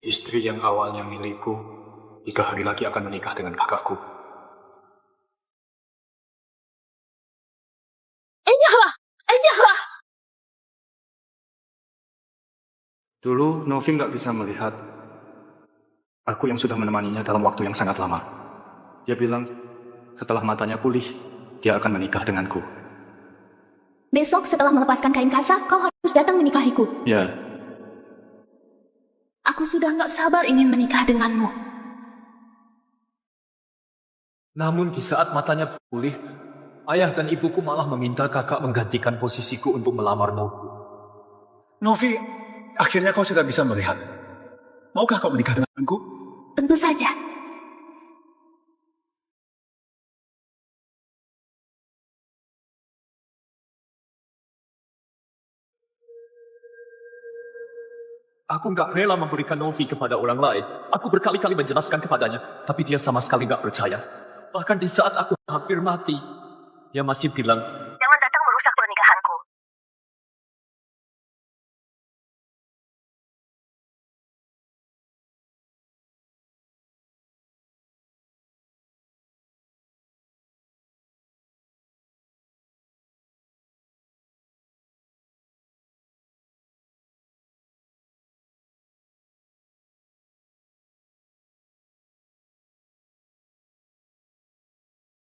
Istri yang awalnya milikku, 3 hari lagi akan menikah dengan kakakku. Enyahlah! Dulu Novi nggak bisa melihat aku yang sudah menemaninya dalam waktu yang sangat lama. Dia bilang setelah matanya pulih, dia akan menikah denganku. Besok setelah melepaskan kain kasa, kau harus datang menikahiku. Ya, Aku sudah nggak sabar ingin menikah denganmu. Namun di saat matanya pulih, ayah dan ibuku malah meminta kakak menggantikan posisiku untuk melamar Novi. Novi, akhirnya kau sudah bisa melihat. Maukah kau menikah denganku? Tentu saja. Aku nggak rela memberikan Novi kepada orang lain. Aku berkali-kali menjelaskan kepadanya, tapi dia sama sekali nggak percaya. Bahkan di saat aku hampir mati, dia masih bilang, Jangan datang merusak pernikahanku.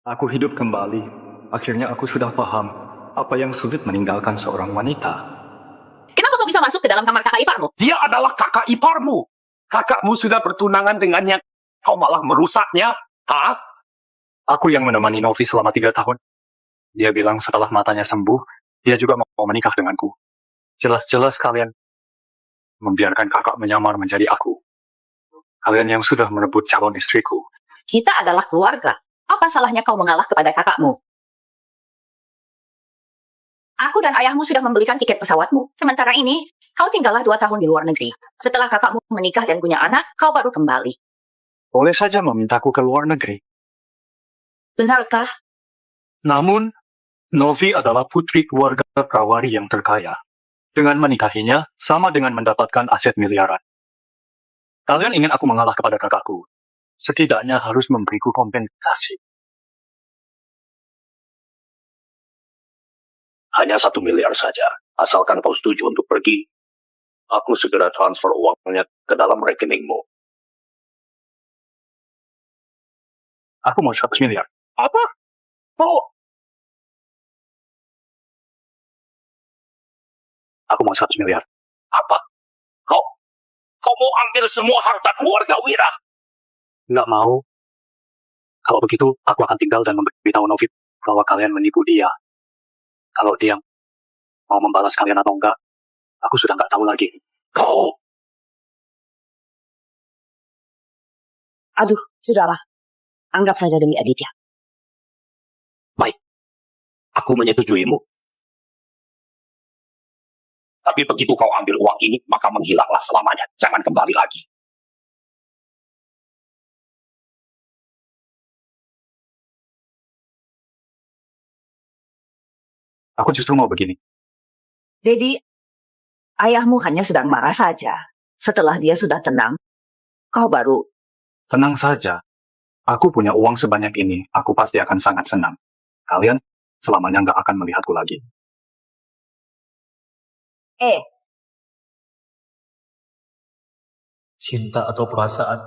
aku hidup kembali. Akhirnya aku sudah paham apa yang sulit meninggalkan seorang wanita. Kenapa kau bisa masuk ke dalam kamar kakak iparmu? Dia adalah kakak iparmu. Kakakmu sudah bertunangan dengannya. Kau malah merusaknya. Hah? Aku yang menemani Novi selama 3 tahun. Dia bilang setelah matanya sembuh, dia juga mau menikah denganku. Jelas-jelas kalian membiarkan kakak menyamar menjadi aku. Kalian yang sudah merebut calon istriku. Kita adalah keluarga. Apa salahnya kau mengalah kepada kakakmu? Aku dan ayahmu sudah membelikan tiket pesawatmu. Sementara ini, kau tinggallah 2 tahun di luar negeri. Setelah kakakmu menikah dan punya anak, kau baru kembali. Boleh saja memintaku ke luar negeri. Benarkah? Namun, Novi adalah putri keluarga Prawari yang terkaya. Dengan menikahinya, sama dengan mendapatkan aset miliaran. Kalian ingin aku mengalah kepada kakakku. Setidaknya harus memberiku kompensasi. Hanya 1 miliar saja. Asalkan kau setuju untuk pergi. Aku segera transfer uangnya ke dalam rekeningmu. Aku mau 100 miliar. Apa? Aku mau 100 miliar. Apa? Kau mau ambil semua harta keluarga Wira? Nggak mau. Kalau begitu, aku akan tinggal dan memberitahu Novi bahwa kalian menipu dia. Kalau dia mau membalas kalian atau enggak, aku sudah nggak tahu lagi. Kau! Aduh, sudahlah. Anggap saja demi Aditya. Aku menyetujuimu. Tapi begitu kau ambil uang ini, maka menghilanglah selamanya. Jangan kembali lagi. Aku justru mau begini. Dedi, ayahmu hanya sedang marah saja. Setelah dia sudah tenang, kau baru... Tenang saja. Aku punya uang sebanyak ini. Aku pasti akan sangat senang. Kalian selamanya nggak akan melihatku lagi. cinta atau perasaan.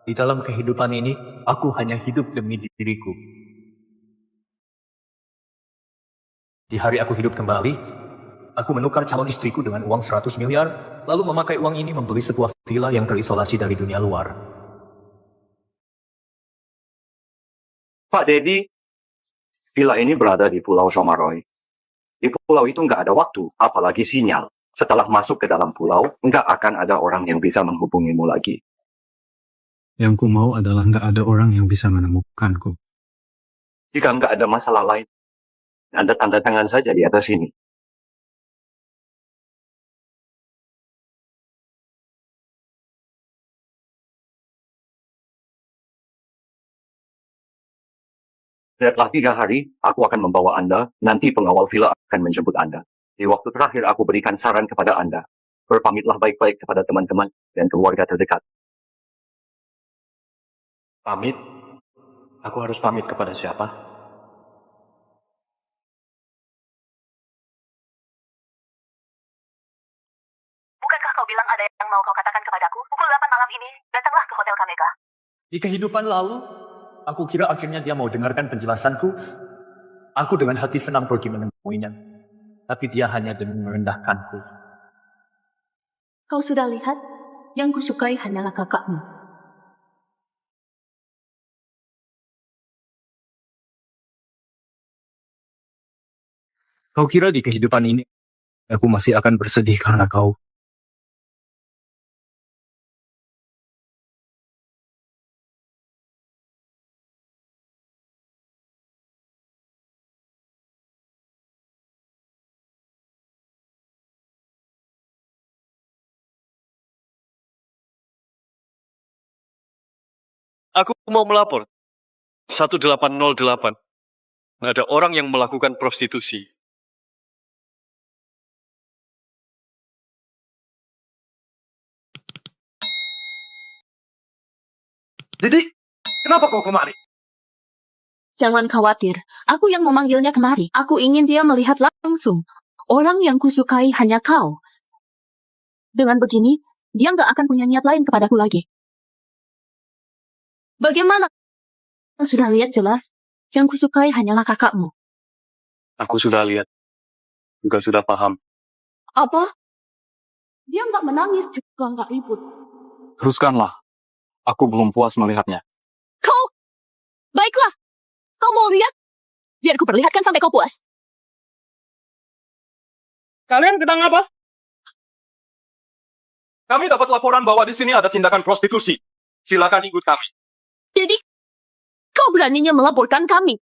Di dalam kehidupan ini, aku hanya hidup demi diriku. Di hari aku hidup kembali, aku menukar calon istriku dengan uang 100 miliar, lalu memakai uang ini membeli sebuah villa yang terisolasi dari dunia luar. Pak Dedi, villa ini berada di Pulau Somaroy. Di pulau itu nggak ada waktu, apalagi sinyal. Setelah masuk ke dalam pulau, nggak akan ada orang yang bisa menghubungimu lagi. Yang ku mau adalah nggak ada orang yang bisa menemukanku. Jika nggak ada masalah lain, Anda tanda tangan saja di atas sini. Setelah 3 hari, aku akan membawa Anda, nanti pengawal villa akan menjemput Anda. Di waktu terakhir aku berikan saran kepada Anda. Berpamitlah baik-baik kepada teman-teman, dan keluarga terdekat. Pamit? Aku harus pamit kepada siapa? Bukankah kau bilang ada yang mau kau katakan kepadaku? Pukul 8 malam ini, datanglah ke Hotel Kamega. Di kehidupan lalu, aku kira akhirnya dia mau dengarkan penjelasanku. Aku dengan hati senang pergi menemuinya. Tapi dia hanya demi merendahkanku. Kau sudah lihat? Yang kusukai hanyalah kakakmu. Kau kira di kehidupan ini, aku masih akan bersedih karena kau? Aku mau melapor. 1808. Ada orang yang melakukan prostitusi. Didi, kenapa kau kemari? Jangan khawatir, aku yang memanggilnya kemari. Aku ingin dia melihat langsung. Orang yang kusukai hanya kau. Dengan begini, dia nggak akan punya niat lain kepadaku lagi. Bagaimana? Sudah lihat jelas, yang kusukai hanyalah kakakmu. Aku sudah lihat. Juga sudah paham. Apa? Dia nggak menangis juga nggak ribut. Teruskanlah. Aku belum puas melihatnya. Kau? Baiklah. Kau mau lihat? Biar ku perlihatkan sampai kau puas. Kalian sedang apa? Kami dapat laporan bahwa di sini ada tindakan prostitusi. Silakan ikut kami. Jadi, kau beraninya melaporkan kami?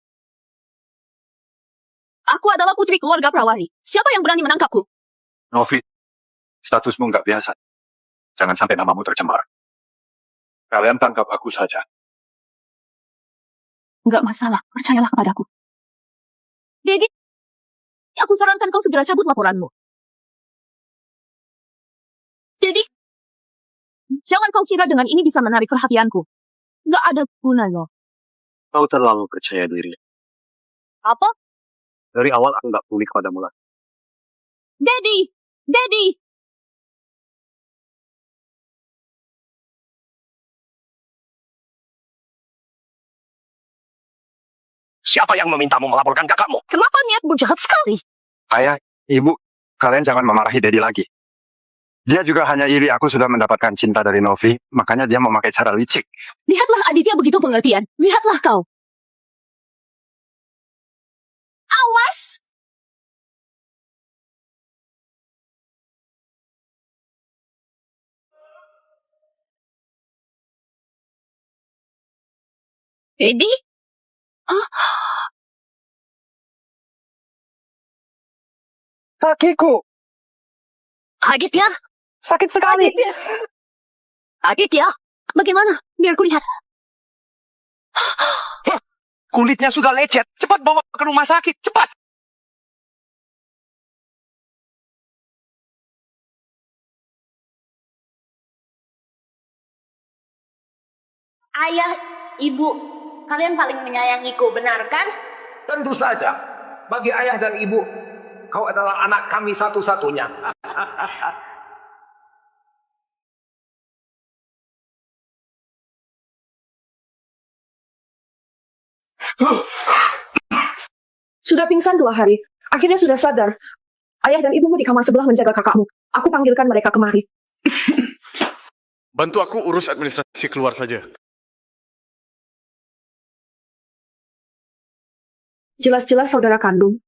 Aku adalah putri keluarga Prawari. Siapa yang berani menangkapku? Novi, statusmu nggak biasa. Jangan sampai namamu tercemar. Kalian tangkap aku saja. Nggak masalah, percayalah kepadaku. Jadi, aku sarankan kau segera cabut laporanmu. Jadi, jangan kau kira dengan ini bisa menarik perhatianku. Nggak ada gunanya. Kau terlalu percaya diri. Apa? Dari awal aku nggak peduli kepadamu lagi. Daddy! Daddy! Siapa yang memintamu melaporkan kakakmu? Kenapa niatmu jahat sekali? Ayah, ibu, kalian jangan memarahi Dedi lagi. Dia juga hanya iri aku sudah mendapatkan cinta dari Novi, makanya dia memakai cara licik. Lihatlah Aditya begitu pengertian. Lihatlah kau. Awas! Edi? Kakiku, Aditya? sakit sekali. Aditya? Bagaimana? Biar ku lihat. Kulitnya sudah lecet. Cepat bawa ke rumah sakit, cepat. Ayah, ibu, kalian paling menyayangiku, benar kan? Tentu saja. Bagi ayah dan ibu, kau adalah anak kami satu-satunya. Sudah pingsan 2 hari. Akhirnya sudah sadar. Ayah dan ibumu di kamar sebelah menjaga kakakmu. Aku panggilkan mereka kemari. Bantu aku urus administrasi keluar saja. Jelas-jelas saudara kandung.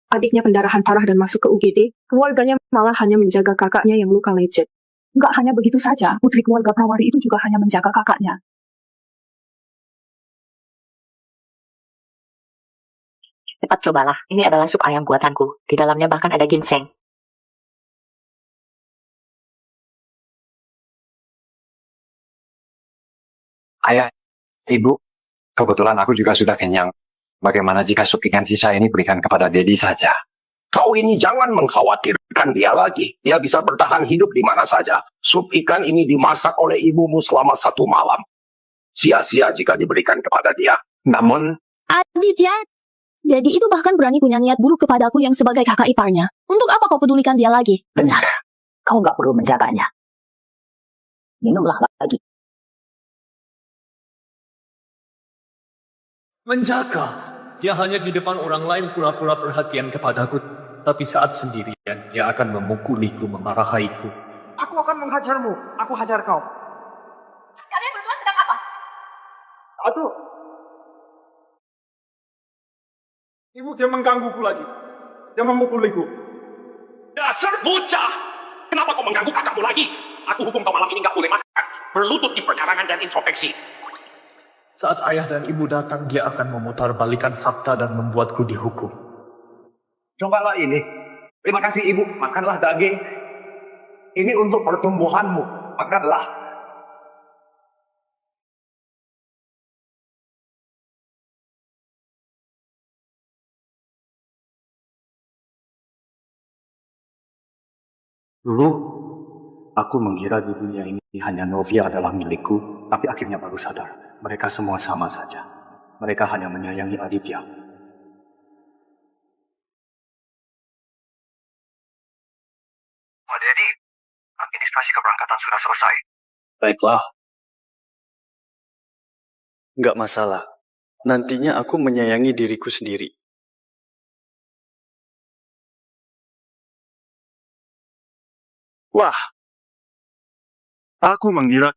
Adiknya pendarahan parah dan masuk ke UGD. Keluarganya malah hanya menjaga kakaknya yang luka lecet. Enggak hanya begitu saja, putri keluarga Prawari itu juga hanya menjaga kakaknya. Cepat cobalah, ini adalah sup ayam buatanku. Di dalamnya bahkan ada ginseng. Ayah, ibu, kebetulan aku juga sudah kenyang. Bagaimana jika sup ikan sisa ini berikan kepada Dedi saja? Kau ini jangan mengkhawatirkan. Kan dia lagi. Dia bisa bertahan hidup di mana saja. Sup ikan ini dimasak oleh ibumu selama 1 malam. Sia-sia jika diberikan kepada dia. Namun, Aditya, jadi itu bahkan berani punya niat buruk kepadaku yang sebagai kakak iparnya. Untuk apa kau pedulikan dia lagi? Benar. Kau nggak perlu menjaganya. Minumlah lagi. Menjaga. Dia hanya di depan orang lain pura-pura perhatian kepadaku. Tapi saat sendirian, dia akan memukuliku, memarahiku. Aku akan menghajarmu. Aku hajar kau. Kalian berdua sedang apa? Aduh. Ibu dia menggangguku lagi. Dia memukuliku. Dasar bocah! Kenapa kau mengganggu kakakmu lagi? Aku hukum kau malam ini nggak boleh makan. Berlutut di perkarangan dan introspeksi. Saat ayah dan ibu datang, dia akan memutarbalikan fakta dan membuatku dihukum. Cobalah ini. Terima kasih ibu. Makanlah daging. Ini untuk pertumbuhanmu. Makanlah. dulu aku mengira di dunia ini hanya Novia adalah milikku, tapi akhirnya baru sadar. Mereka semua sama saja. Mereka hanya menyayangi Aditya. Pak Dedi, administrasi keberangkatan sudah selesai. Baiklah, Nggak masalah. Nantinya aku menyayangi diriku sendiri. Wah. Aku mengira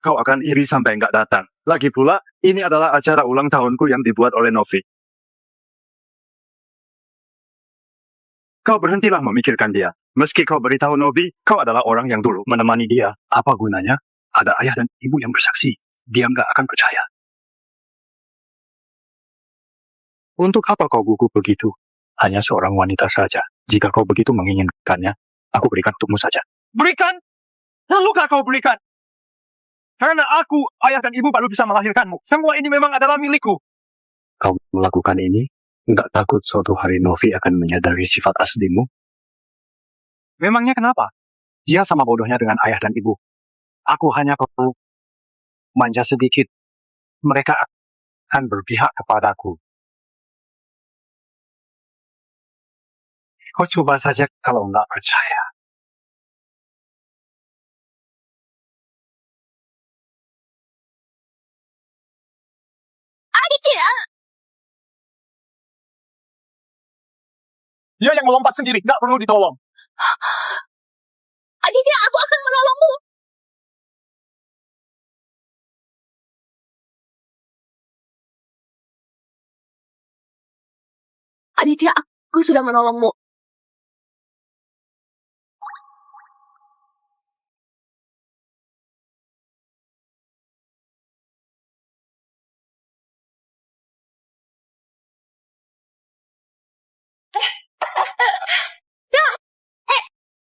kau akan iri sampai nggak datang. Lagi pula, ini adalah acara ulang tahunku yang dibuat oleh Novi. Kau berhentilah memikirkan dia. Meski kau beritahu Novi, kau adalah orang yang dulu menemani dia. Apa gunanya? Ada ayah dan ibu yang bersaksi. Dia nggak akan percaya. Untuk apa kau gugup begitu? Hanya seorang wanita saja. Jika kau begitu menginginkannya, aku berikan untukmu saja. Berikan? Lalu kau berikan? Karena aku, ayah dan ibu baru bisa melahirkanmu. Semua ini memang adalah milikku. Kau melakukan ini, nggak takut suatu hari Novi akan menyadari sifat aslimu? Memangnya kenapa? Dia sama bodohnya dengan ayah dan ibu. Aku hanya perlu manja sedikit. Mereka akan berpihak kepadaku. Kau coba saja kalau nggak percaya. Aditya! Dia yang melompat sendiri, nggak perlu ditolong. Aditya, aku akan menolongmu. Aditya, aku sudah menolongmu.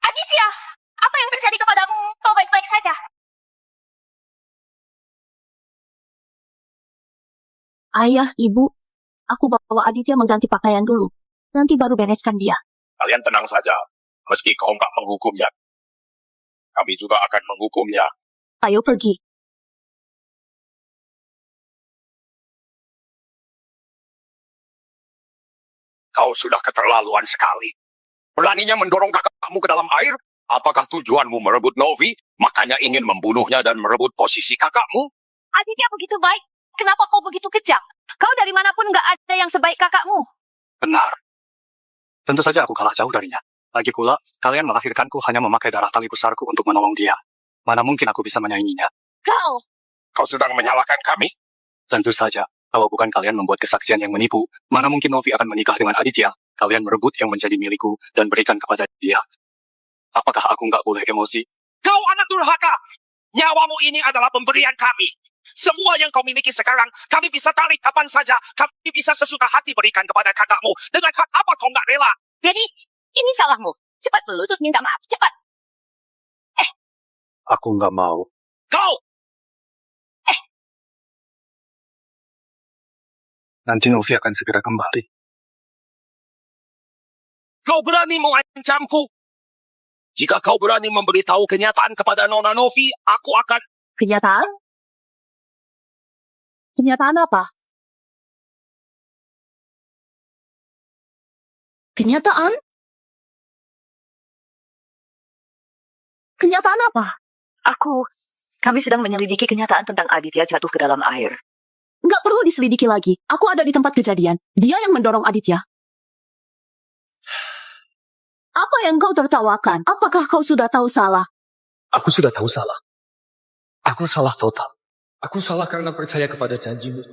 Aditya, apa yang terjadi kepadamu? Kau baik-baik saja. Ayah, ibu, aku bawa Aditya mengganti pakaian dulu. Nanti baru bereskan dia. Kalian tenang saja. Meski kau nggak menghukumnya, kami juga akan menghukumnya. Ayo pergi. Kau sudah keterlaluan sekali. Beraninya mendorong kakakmu ke dalam air? Apakah tujuanmu merebut Novi? Makanya ingin membunuhnya dan merebut posisi kakakmu? Aditya begitu baik. Kenapa kau begitu kejam? Kau dari manapun nggak ada yang sebaik kakakmu. benar. Tentu saja aku kalah jauh darinya. Lagi pula, kalian melahirkanku hanya memakai darah tali besarku untuk menolong dia. Mana mungkin aku bisa menyainginya? Kau sedang menyalahkan kami? Tentu saja, kalau bukan kalian membuat kesaksian yang menipu, mana mungkin Novi akan menikah dengan Aditya? Kalian merebut yang menjadi milikku dan berikan kepada dia. Apakah aku nggak boleh emosi? Kau anak durhaka! Nyawamu ini adalah pemberian kami. Semua yang kau miliki sekarang, kami bisa tarik kapan saja. Kami bisa sesuka hati berikan kepada kakakmu. Dengan hak apa kau nggak rela? Jadi, ini salahmu. Cepat berlutut minta maaf. Cepat. Aku nggak mau. Kau! Nanti Novi akan segera kembali. Kau berani mengancamku? Jika kau berani memberitahu kenyataan kepada Nona Novi, aku akan... Kenyataan? Kenyataan apa? Kenyataan? Kenyataan apa? Kami sedang menyelidiki kenyataan tentang Aditya jatuh ke dalam air. Nggak perlu diselidiki lagi. Aku ada di tempat kejadian. Dia yang mendorong Aditya. Apa yang kau tertawakan? Apakah kau sudah tahu salah? Aku sudah tahu salah. Aku salah total. Aku salah karena percaya kepada janjimu.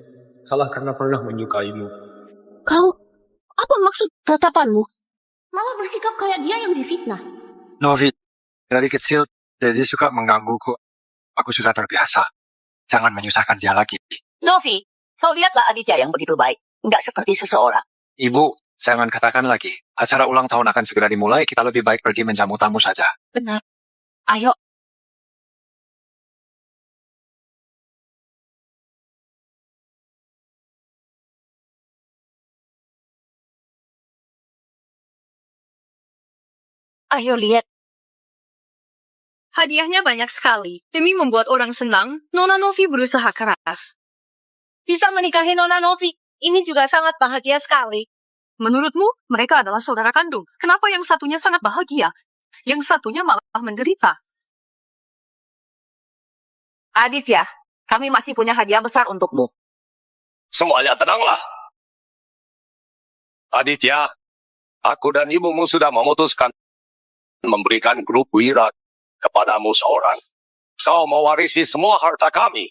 Salah karena pernah menyukaimu. Kau, apa maksud tatapanmu? Malah bersikap kayak dia yang difitnah. Novi, dari kecil, Daddy suka menggangguku. Aku sudah terbiasa. Jangan menyusahkan dia lagi. Novi, kau lihatlah Aditya yang begitu baik. Nggak seperti seseorang. Ibu, jangan katakan lagi. Acara ulang tahun akan segera dimulai, kita lebih baik pergi menjamu tamu saja. Benar. Ayo. Ayo lihat. Hadiahnya banyak sekali. Demi membuat orang senang, Nona Novi berusaha keras. Bisa menikahi Nona Novi, ini juga sangat bahagia sekali. Menurutmu, mereka adalah saudara kandung. Kenapa yang satunya sangat bahagia? Yang satunya malah menderita? Aditya, kami masih punya hadiah besar untukmu. Semuanya tenanglah. Aditya, aku dan ibumu sudah memutuskan memberikan grup Wira kepadamu seorang. Kau mewarisi semua harta kami.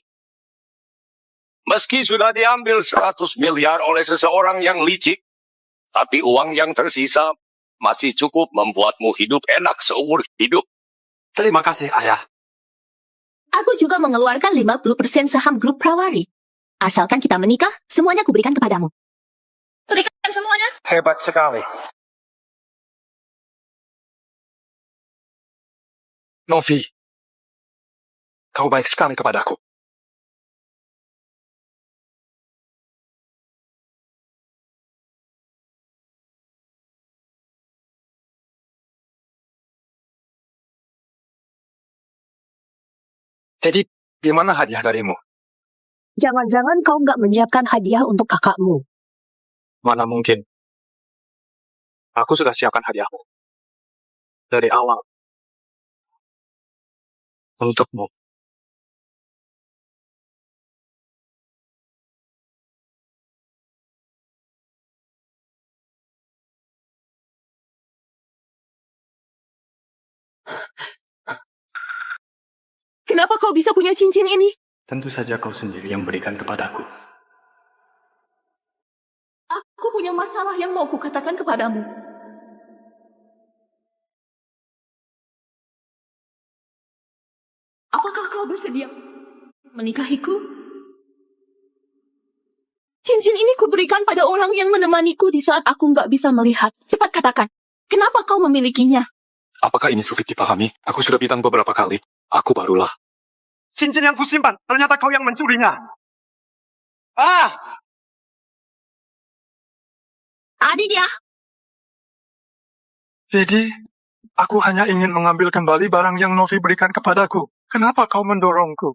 Meski sudah diambil 100 miliar oleh seseorang yang licik, tapi uang yang tersisa masih cukup membuatmu hidup enak seumur hidup. Terima kasih, Ayah. Aku juga mengeluarkan 50% saham grup Prawari. Asalkan kita menikah, semuanya kuberikan kepadamu. Berikan semuanya. Hebat sekali. Novi, kau baik sekali kepadaku. Jadi, gimana hadiah darimu? Jangan-jangan kau nggak menyiapkan hadiah untuk kakakmu. Mana mungkin. Aku sudah siapkan hadiahmu. Dari awal. Untukmu. Kenapa kau bisa punya cincin ini? Tentu saja kau sendiri yang berikan kepadaku. Aku punya masalah yang mau kukatakan kepadamu. Apakah kau bersedia menikahiku? Cincin ini kuberikan pada orang yang menemaniku di saat aku nggak bisa melihat. Cepat katakan, kenapa kau memilikinya? Apakah ini sulit dipahami? Aku sudah bilang beberapa kali. Aku barulah. Cincin yang kusimpan, ternyata kau yang mencurinya. Aditya! Jadi, aku hanya ingin mengambil kembali barang yang Novi berikan kepadaku. Kenapa kau mendorongku?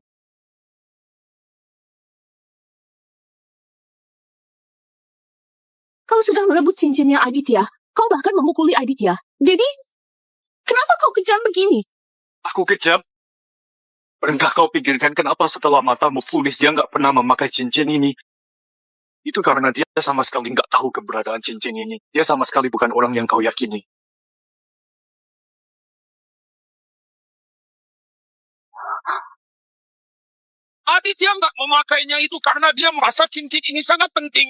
Kau sudah merebut cincinnya Aditya. Kau bahkan memukuli Aditya. Jadi, kenapa kau kejam begini? Aku kejam. Pernah kau pikirkan kenapa setelah matamu pulih dia nggak pernah memakai cincin ini? Itu karena dia sama sekali nggak tahu keberadaan cincin ini. Dia sama sekali bukan orang yang kau yakini. Aditya nggak memakainya itu karena dia merasa cincin ini sangat penting.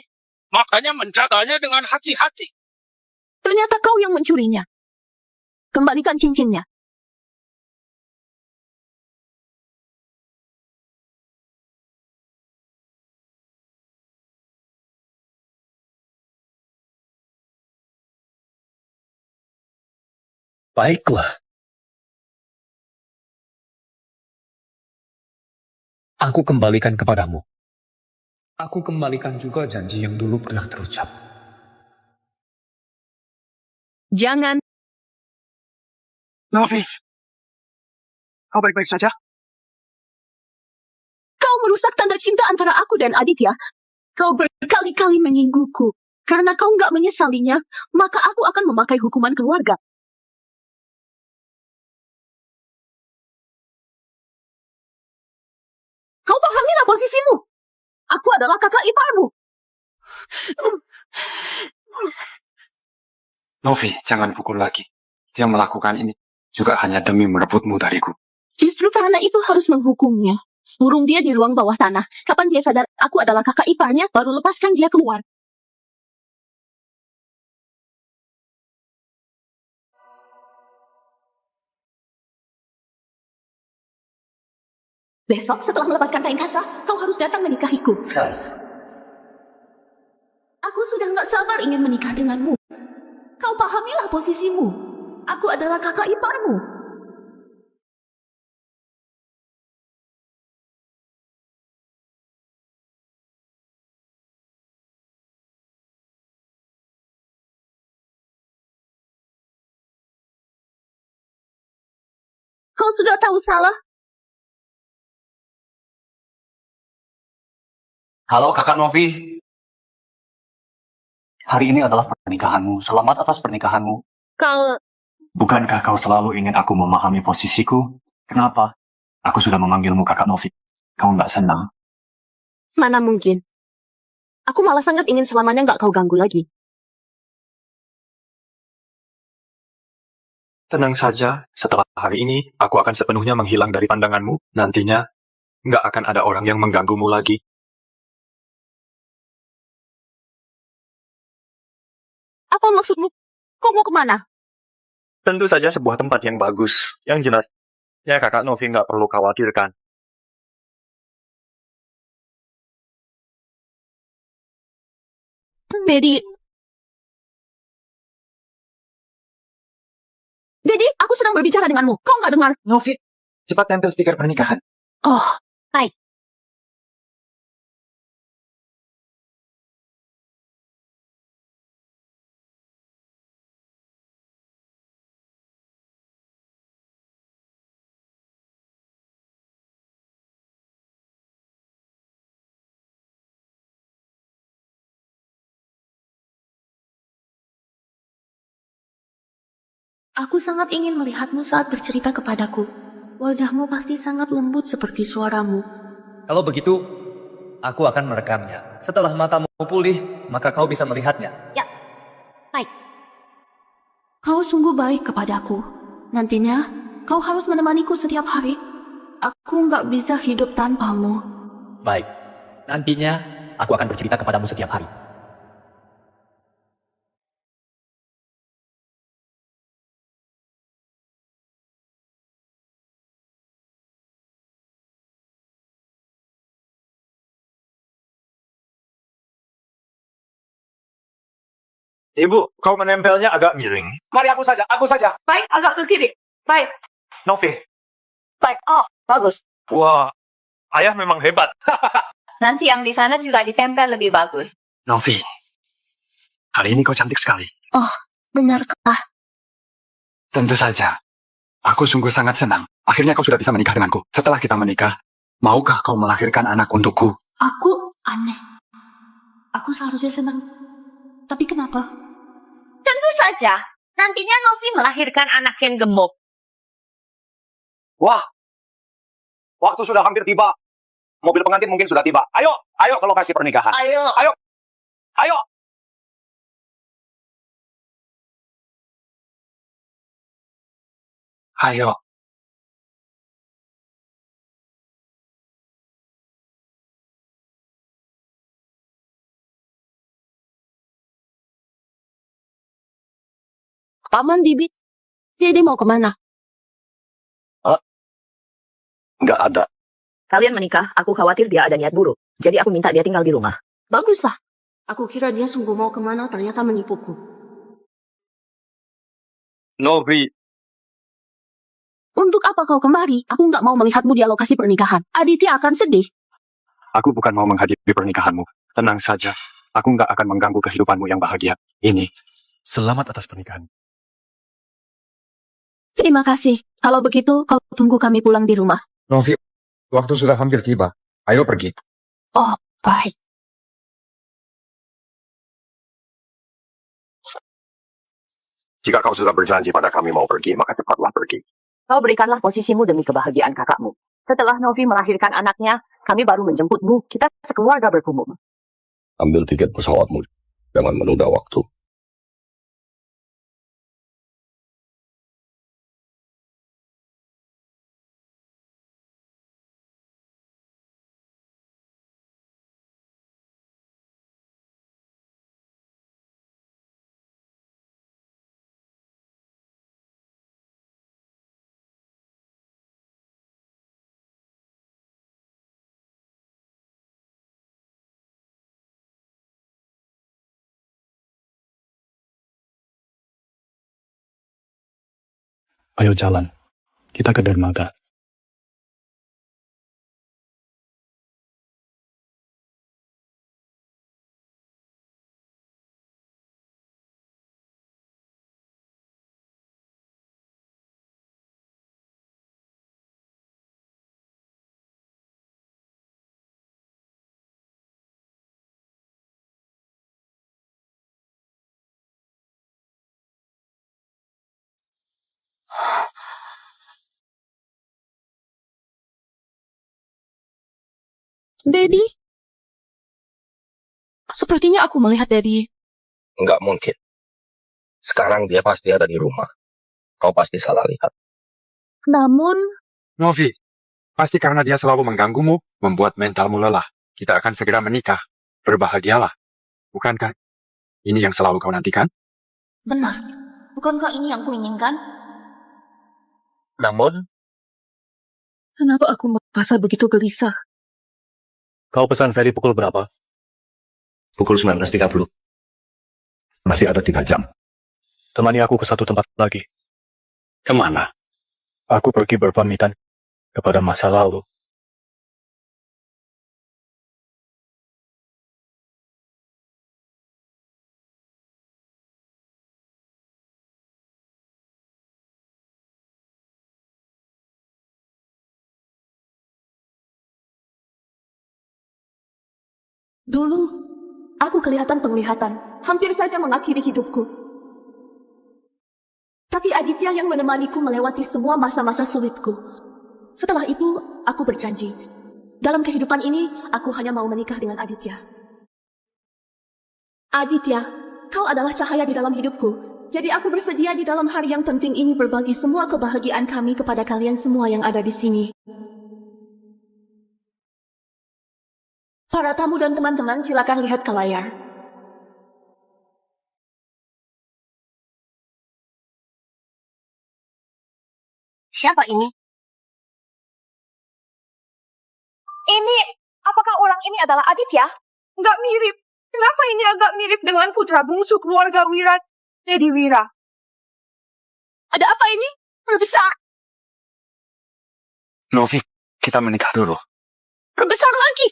Makanya menjaganya dengan hati-hati. Ternyata kau yang mencurinya. Kembalikan cincinnya. Baiklah. Aku kembalikan kepadamu. Aku kembalikan juga janji yang dulu pernah terucap. Jangan. Novi, kau baik-baik saja? Kau merusak tanda cinta antara aku dan Aditya. Kau berkali-kali menyinggungku. Karena kau nggak menyesalinya, maka aku akan memakai hukuman keluarga. Kau pahamilah posisimu. Aku adalah kakak iparmu. Novi, jangan pukul lagi. Dia melakukan ini juga hanya demi merebutmu dariku. Justru karena itu harus menghukumnya. Burung dia di ruang bawah tanah. Kapan dia sadar aku adalah kakak iparnya, baru lepaskan dia keluar. Besok setelah melepaskan kain kasah, kau harus datang menikahiku. Aku sudah nggak sabar ingin menikah denganmu. Kau pahamilah posisimu. Aku adalah kakak iparmu. Kau sudah tahu salah. Halo kakak Novi. Hari ini adalah pernikahanmu. Selamat atas pernikahanmu. Kau... Bukankah kau selalu ingin aku memahami posisiku? Kenapa? Aku sudah memanggilmu kakak Novi. Kau nggak senang? Mana mungkin. Aku malah sangat ingin selamanya nggak kau ganggu lagi. Tenang saja, setelah hari ini, aku akan sepenuhnya menghilang dari pandanganmu. Nantinya, nggak akan ada orang yang mengganggumu lagi. Apa maksudmu? Kau mau kemana? Tentu saja sebuah tempat yang bagus. Yang jelas, ya kakak Novi nggak perlu khawatirkan. Jadi, aku sedang berbicara denganmu. Kau nggak dengar? Novi, cepat tempel stiker pernikahan. Oh, baik. Aku sangat ingin melihatmu saat bercerita kepadaku. Wajahmu pasti sangat lembut seperti suaramu. Kalau begitu, aku akan merekamnya. Setelah matamu pulih, maka kau bisa melihatnya. Ya, baik. Kau sungguh baik kepadaku. Nantinya, kau harus menemaniku setiap hari. Aku nggak bisa hidup tanpamu. Baik. Nantinya, aku akan bercerita kepadamu setiap hari. Ibu, kau menempelnya agak miring. Mari aku saja, aku saja. Baik, agak ke kiri. Baik, Novi, baik. Oh, bagus. wah, ayah memang hebat. Nanti yang di sana juga ditempel lebih bagus. Novi, hari ini kau cantik sekali. Benarkah? Tentu saja. Aku sungguh sangat senang. Akhirnya kau sudah bisa menikah denganku. Setelah kita menikah, maukah kau melahirkan anak untukku? Aku aneh. Aku seharusnya senang. Tapi kenapa? Tentu saja. Nantinya Novi melahirkan anak yang gemuk. Wah, waktu sudah hampir tiba. Mobil pengantin mungkin sudah tiba. Ayo, ayo ke lokasi pernikahan. Ayo. Ayo. Ayo. Paman Bibi, Dede mau kemana? Nggak ada. Kalian menikah, aku khawatir dia ada niat buruk. Jadi aku minta dia tinggal di rumah. Baguslah. Aku kira dia sungguh mau kemana, ternyata menipuku. Novi, Untuk apa kau kemari? Aku nggak mau melihatmu di lokasi pernikahan. Aditya akan sedih. aku bukan mau menghadiri pernikahanmu. Tenang saja, aku nggak akan mengganggu kehidupanmu yang bahagia. Ini. Selamat atas pernikahan. Terima kasih. Kalau begitu, kau tunggu kami pulang di rumah. Novi, waktu sudah hampir tiba. Ayo pergi. Oh, baik. Jika kau sudah berjanji pada kami mau pergi, maka cepatlah pergi. Kau berikanlah posisimu demi kebahagiaan kakakmu. Setelah Novi melahirkan anaknya, kami baru menjemputmu. Kita sekeluarga berkumpul. Ambil tiket pesawatmu. Jangan menunda waktu. Ayo jalan. Kita ke dermaga. Daddy? Sepertinya aku melihat Daddy. Enggak mungkin. Sekarang dia pasti ada di rumah. Kau pasti salah lihat. Namun, Novi, pasti karena dia selalu mengganggumu, membuat mentalmu lelah. Kita akan segera menikah. Berbahagialah. Bukankah ini yang selalu kau nantikan? benar. Bukankah ini yang kuinginkan? Namun, Kenapa aku merasa begitu gelisah? Kau pesan ferry pukul berapa? Pukul 19.30. Masih ada 3 jam. Temani aku ke satu tempat lagi. Kemana? Aku pergi berpamitan kepada masa lalu. Dulu, aku kelihatan penglihatan. Hampir saja mengakhiri hidupku. Tapi Aditya yang menemaniku melewati semua masa-masa sulitku. Setelah itu, aku berjanji. Dalam kehidupan ini, aku hanya mau menikah dengan Aditya. Aditya, kau adalah cahaya di dalam hidupku. Jadi aku bersedia di dalam hari yang penting ini berbagi semua kebahagiaan kami kepada kalian semua yang ada di sini. Para tamu dan teman-teman, silakan lihat ke layar. Siapa ini? Ini, apakah orang ini adalah Aditya? Nggak mirip. Kenapa ini agak mirip dengan putra bungsu keluarga Wira, Dedi Wira? Ada apa ini? Berbesar, Novi, kita menikah dulu. berbesar lagi.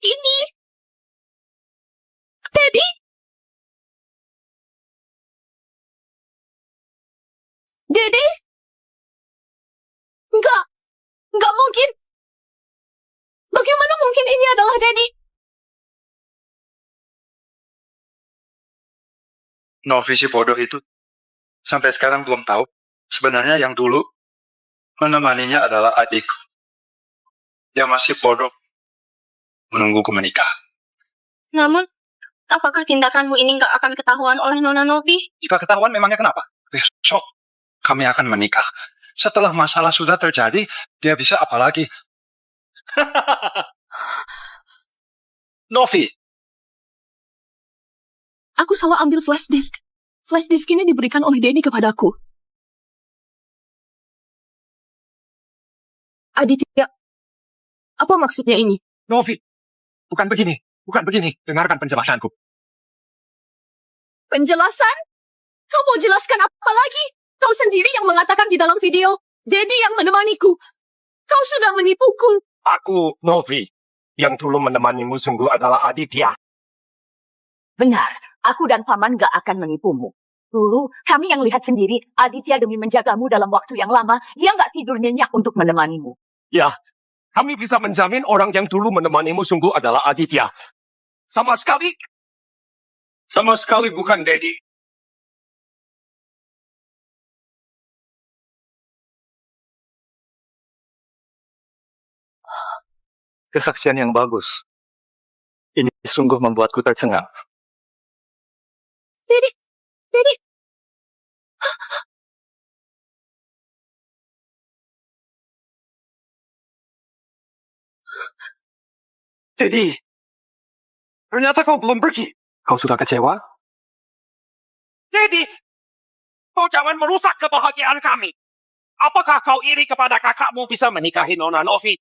Ini. Daddy? Daddy? Enggak mungkin. Bagaimana mungkin ini adalah Daddy? Novi si bodoh itu sampai sekarang belum tahu. Sebenarnya yang dulu menemaninya adalah adikku. Dia masih bodoh menungguku menikah. Namun, apakah tindakanmu ini nggak akan ketahuan oleh Nona Novi? Jika ketahuan memangnya kenapa? Besok kami akan menikah. Setelah masalah sudah terjadi, dia bisa apa lagi? Novi, Aku salah ambil flash disk. Flash disk ini diberikan oleh Daddy kepadaku. Aditya, apa maksudnya ini? Novi, bukan begini. Dengarkan penjelasanku. Penjelasan? Kau mau jelaskan apa lagi? Kau sendiri yang mengatakan di dalam video, Daddy yang menemaniku. Kau sudah menipuku. aku, Novi, yang dulu menemanimu sungguh adalah Aditya. Benar, Aku dan Paman gak akan menipumu. Dulu, kami yang lihat sendiri, Aditya demi menjagamu dalam waktu yang lama, dia gak tidur nyenyak untuk menemanimu. Ya, kami bisa menjamin orang yang dulu menemanimu sungguh adalah Aditya. Sama sekali bukan Dedi. Kesaksian yang bagus. Ini sungguh membuatku tercengang. Dedi, Dedi. Dedi, ternyata kau belum pergi. Kau sudah kecewa? Dedi, kau jangan merusak kebahagiaan kami. Apakah kau iri kepada kakakmu bisa menikahi Nona Novi?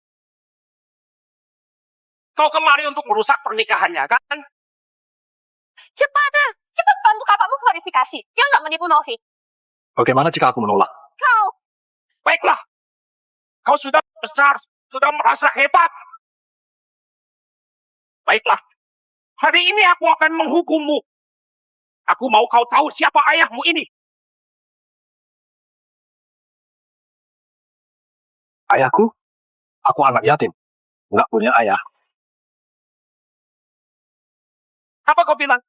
Kau kemari untuk merusak pernikahannya, kan? Cepat bantu kakakmu klarifikasi. Dia nggak menipu Novi. Bagaimana jika aku menolak? Kau, Baiklah, kau sudah besar, sudah merasa hebat. Baiklah, hari ini aku akan menghukummu. Aku mau kau tahu siapa ayahmu ini. Ayahku? Aku anak yatim. Nggak punya ayah. Apa kau bilang?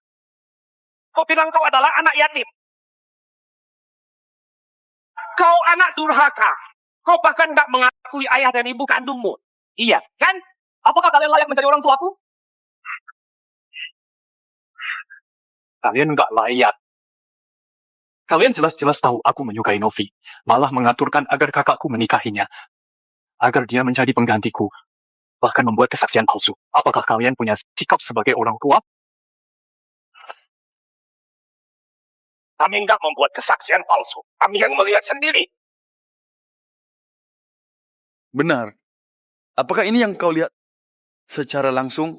Kau bilang kau adalah anak yatim. Kau anak durhaka. Kau bahkan tidak mengakui ayah dan ibu kandungmu. Iya, kan? Apakah kalian layak menjadi orang tuaku? Kalian nggak layak. Kalian jelas-jelas tahu aku menyukai Novi. Malah mengaturkan agar kakakku menikahinya. Agar dia menjadi penggantiku. Bahkan membuat kesaksian palsu. Apakah kalian punya sikap sebagai orang tua? Kami enggak membuat kesaksian palsu. Kami yang melihat sendiri. Benar. Apakah ini yang kau lihat secara langsung?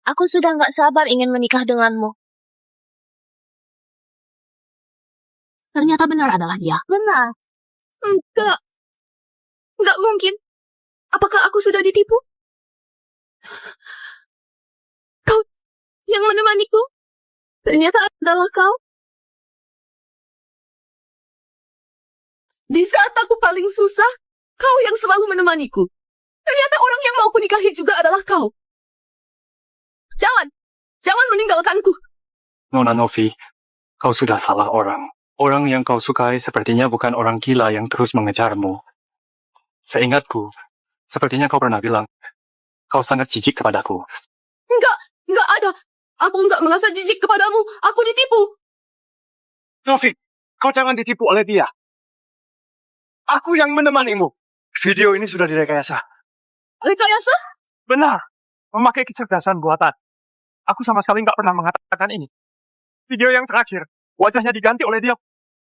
Aku sudah nggak sabar ingin menikah denganmu. Ternyata benar adalah dia. Benar. Enggak. Enggak mungkin. Apakah aku sudah ditipu? Kau yang menemaniku? Ternyata adalah kau. Di saat aku paling susah, kau yang selalu menemaniku. Ternyata orang yang mau kunikahi juga adalah kau. Jangan meninggalkanku. Nona Novi, kau sudah salah orang. Orang yang kau sukai sepertinya bukan orang gila yang terus mengejarmu. Seingatku, sepertinya kau pernah bilang, kau sangat jijik kepadaku. Enggak ada. Aku enggak merasa jijik kepadamu. Aku ditipu. Novi, kau jangan ditipu oleh dia. Aku yang menemanimu. Video ini sudah direkayasa. Rekayasa? Benar, memakai kecerdasan buatan. Aku sama sekali nggak pernah mengatakan ini. Video yang terakhir, wajahnya diganti oleh dia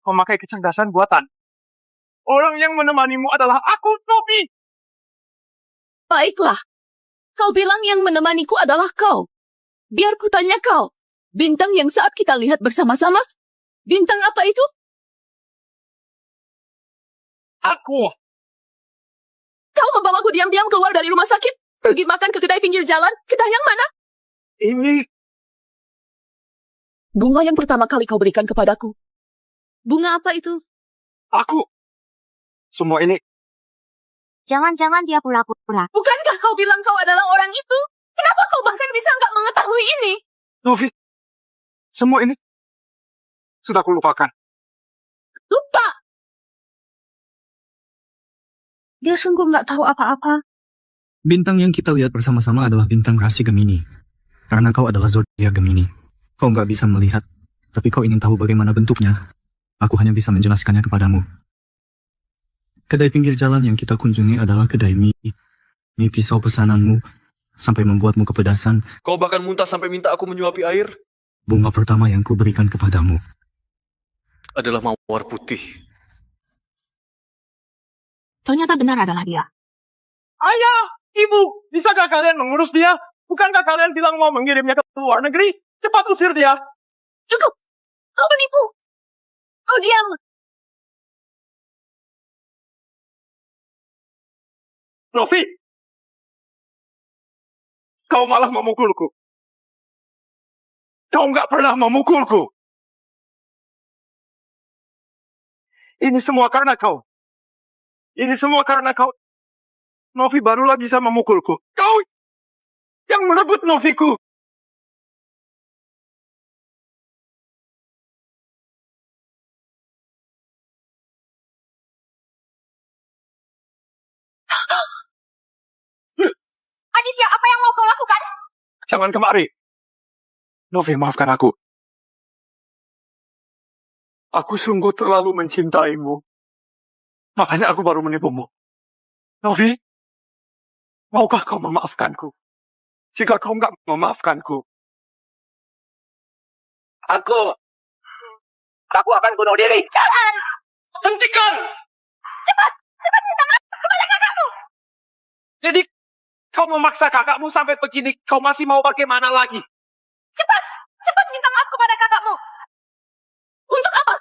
memakai kecerdasan buatan. Orang yang menemanimu adalah aku, Novi. Baiklah. Kau bilang yang menemaniku adalah kau. Biar ku tanya kau. Bintang yang saat kita lihat bersama-sama, bintang apa itu? Aku. Kau membawaku diam-diam keluar dari rumah sakit, pergi makan ke kedai pinggir jalan. Kedai yang mana? Ini Bunga yang pertama kali kau berikan kepadaku. Bunga apa itu? aku. Semua ini Jangan-jangan dia pura-pura. Bukankah kau bilang kau adalah orang itu? Kenapa kau bahkan bisa nggak mengetahui ini? Novi. Semua ini sudah kulupakan. Lupa. Dia sungguh nggak tahu apa-apa. Bintang yang kita lihat bersama-sama adalah bintang rasi Gemini. Karena kau adalah zodiak Gemini. Kau nggak bisa melihat, tapi kau ingin tahu bagaimana bentuknya. Aku hanya bisa menjelaskannya kepadamu. Kedai pinggir jalan yang kita kunjungi adalah kedai mie. Mie pisau pesananmu, sampai membuatmu kepedasan. Kau bahkan muntah sampai minta aku menyuapi air. Bunga pertama yang kuberikan kepadamu adalah mawar putih. Ternyata benar adalah dia. Ayah, ibu, bisakah kalian mengurus dia? Bukankah kalian bilang mau mengirimnya ke luar negeri? Cepat usir dia. Cukup! Kau penipu! Kau diam! Novi, kau malah memukulku. Kau nggak pernah memukulku. Ini semua karena kau. Ini semua karena kau. Novi barulah bisa memukulku. Kau yang merebut Noviku. Aditya, apa yang mau kau lakukan? Jangan kemari. Novi, maafkan aku. Aku sungguh terlalu mencintaimu. Makanya aku baru menipumu. Novi, maukah kau memaafkanku? Jika kau nggak memaafkanku, aku akan bunuh diri. Jangan! Hentikan! Cepat minta maaf kepada kakakmu! Jadi, kau memaksa kakakmu sampai begini, kau masih mau bagaimana lagi? Cepat minta maaf kepada kakakmu! Untuk apa?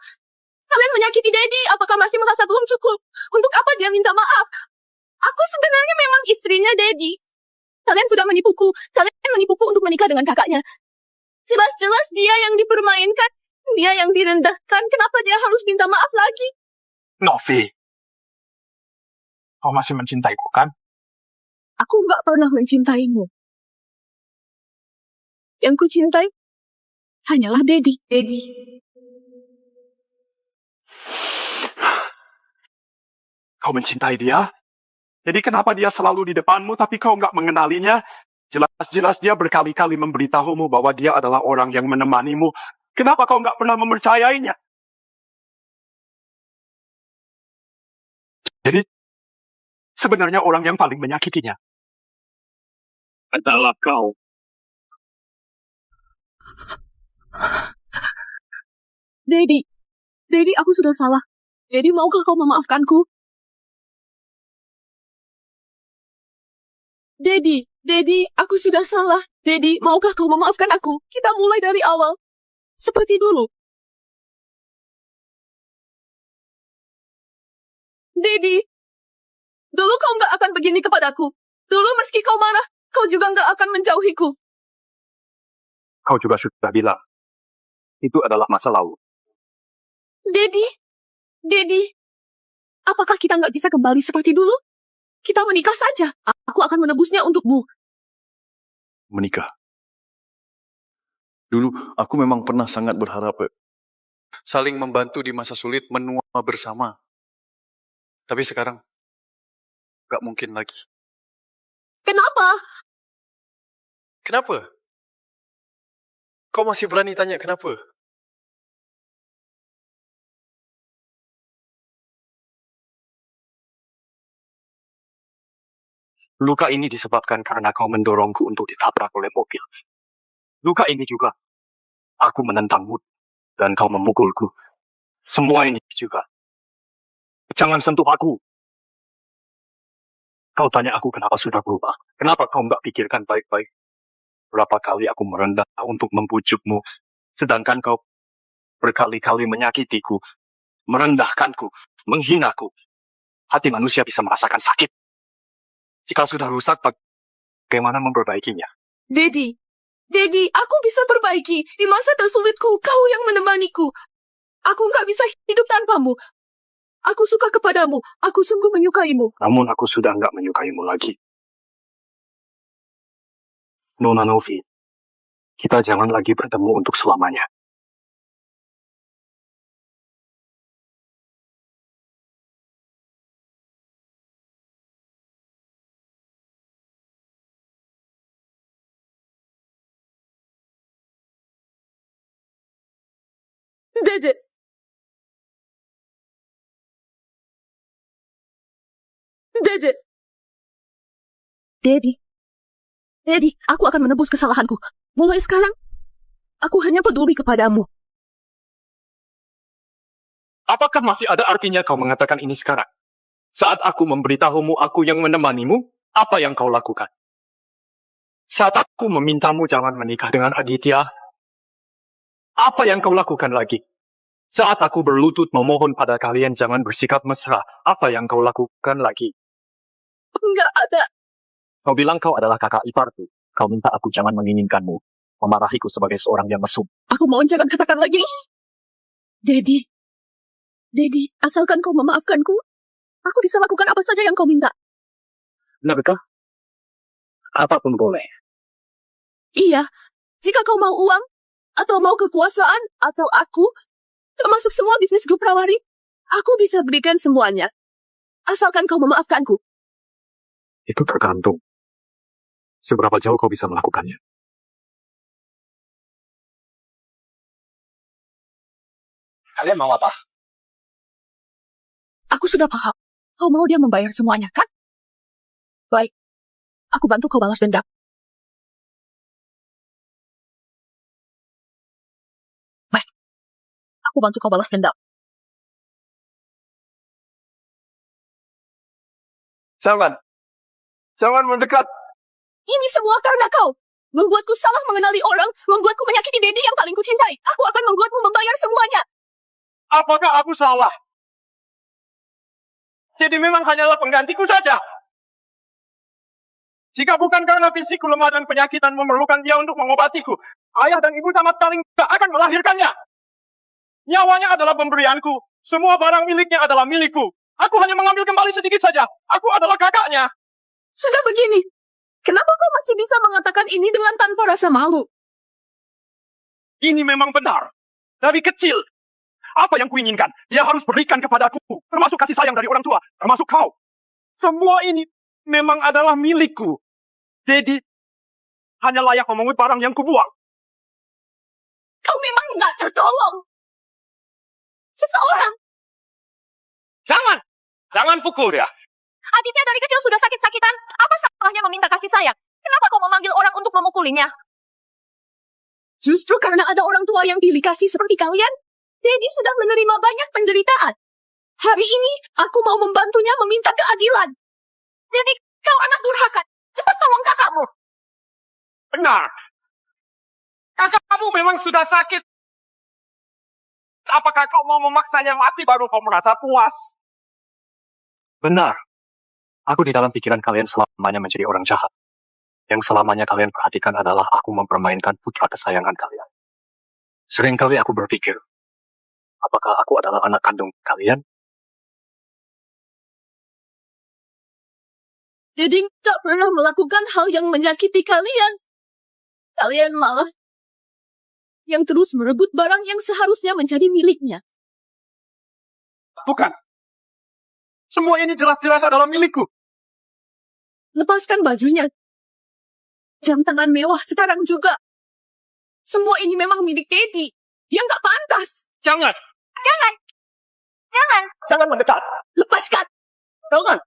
Kalian menyakiti Daddy, apakah masih merasa belum cukup? Untuk apa dia minta maaf? Aku sebenarnya memang istrinya Daddy. Kalian sudah menipuku. Kalian menipuku untuk menikah dengan kakaknya. Jelas-jelas dia yang dipermainkan. Dia yang direndahkan. Kenapa dia harus minta maaf lagi? Novi, kau masih mencintaiku, kan? Aku nggak pernah mencintaimu. Yang ku cintai hanyalah Daddy. Kau mencintai dia? Jadi kenapa dia selalu di depanmu tapi kau nggak mengenalinya? Jelas-jelas dia berkali-kali memberitahumu bahwa dia adalah orang yang menemanimu. Kenapa kau nggak pernah mempercayainya? Jadi, sebenarnya orang yang paling menyakitinya adalah kau. Daddy, aku sudah salah. Daddy, maukah kau memaafkanku? Daddy, aku sudah salah. Daddy, maukah kau memaafkan aku? Kita mulai dari awal. Seperti dulu. Daddy, dulu kau nggak akan begini kepadaku. Dulu meski kau marah, kau juga nggak akan menjauhiku. Kau juga sudah bilang, itu adalah masa lalu. Daddy, apakah kita nggak bisa kembali seperti dulu? Kita menikah saja. Aku akan menebusnya untukmu. Menikah. Dulu aku memang pernah sangat berharap saling membantu di masa sulit, menua bersama. Tapi sekarang gak mungkin lagi. Kenapa? Kenapa? Kau masih berani tanya kenapa? Luka ini disebabkan karena kau mendorongku untuk ditabrak oleh mobil. Luka ini juga, aku menentangmu dan kau memukulku. Semua ini juga. Jangan sentuh aku. Kau tanya aku kenapa sudah berubah. Kenapa kau nggak pikirkan baik-baik? Berapa kali aku merendah untuk membujukmu, sedangkan kau berkali-kali menyakitiku, merendahkanku, menghinaku. Hati manusia bisa merasakan sakit. Jika sudah rusak, bagaimana memperbaikinya? Daddy, aku bisa perbaiki. Di masa tersulitku, kau yang menemaniku. Aku nggak bisa hidup tanpamu. Aku suka kepadamu. Aku sungguh menyukaimu. Namun aku sudah nggak menyukaimu lagi. Nona Novi, kita jangan lagi bertemu untuk selamanya. Daddy, aku akan menebus kesalahanku. Mulai sekarang, aku hanya peduli kepadamu. Apakah masih ada artinya kau mengatakan ini sekarang? Saat aku memberitahumu aku yang menemanimu, apa yang kau lakukan? Saat aku memintamu jangan menikah dengan Aditya, apa yang kau lakukan lagi? Saat aku berlutut memohon pada kalian jangan bersikap mesra, apa yang kau lakukan lagi? Enggak ada. Kau bilang kau adalah kakak iparku. Kau minta aku jangan menginginkanmu, memarahiku sebagai seorang yang mesum. Aku mohon jangan katakan lagi. Daddy, asalkan kau memaafkanku, aku bisa lakukan apa saja yang kau minta. Benarkah? Apapun boleh. Iya, jika kau mau uang, atau mau kekuasaan, atau aku, termasuk semua bisnis grup Prawari, aku bisa berikan semuanya. Asalkan kau memaafkanku. Itu tergantung. Seberapa jauh kau bisa melakukannya. Kalian mau apa? Aku sudah paham. Kau mau dia membayar semuanya, kan? Baik, aku bantu kau balas dendam. Aku bantu kau balas dendam. Jangan mendekat. Ini semua karena kau. Membuatku salah mengenali orang, membuatku menyakiti Daddy yang paling kucintai. Aku akan membuatmu membayar semuanya. Apakah aku salah? Jadi memang hanyalah penggantiku saja. Jika bukan karena fisikku lemah dan penyakit dan memerlukan dia untuk mengobatiku, ayah dan ibu sama sekali tidak akan melahirkannya. Nyawanya adalah pemberianku. Semua barang miliknya adalah milikku. Aku hanya mengambil kembali sedikit saja. Aku adalah kakaknya. Sudah begini, kenapa kau masih bisa mengatakan ini dengan tanpa rasa malu? Ini memang benar. Dari kecil. Apa yang kuinginkan? Dia harus berikan kepadaku. Termasuk kasih sayang dari orang tua. Termasuk kau. Semua ini memang adalah milikku. Jadi, hanya layak memungut barang yang kubuang. Kau memang nggak tertolong. Seseorang. Jangan pukul dia. Aditya dari kecil sudah sakit-sakitan. Apa salahnya meminta kasih sayang? Kenapa kau memanggil orang untuk memukulinya? Justru karena ada orang tua yang pilih kasih seperti kalian, Daddy sudah menerima banyak penderitaan. Hari ini, aku mau membantunya meminta keadilan. Jadi kau anak durhaka. Cepat tolong kakakmu. Benar. Kakakmu memang sudah sakit. Apakah kau mau memaksanya mati baru kau merasa puas? Benar. Aku di dalam pikiran kalian selamanya menjadi orang jahat. Yang selamanya kalian perhatikan adalah aku mempermainkan putra kesayangan kalian. Seringkali aku berpikir, apakah aku adalah anak kandung kalian? Daddy tak pernah melakukan hal yang menyakiti kalian. Kalian malah yang terus merebut barang yang seharusnya menjadi miliknya. Bukan. Semua ini jelas-jelas adalah milikku. Lepaskan bajunya. Jam tangan mewah sekarang juga. Semua ini memang milik Daddy. Dia nggak pantas. Jangan. Jangan mendekat. Lepaskan. Jangan.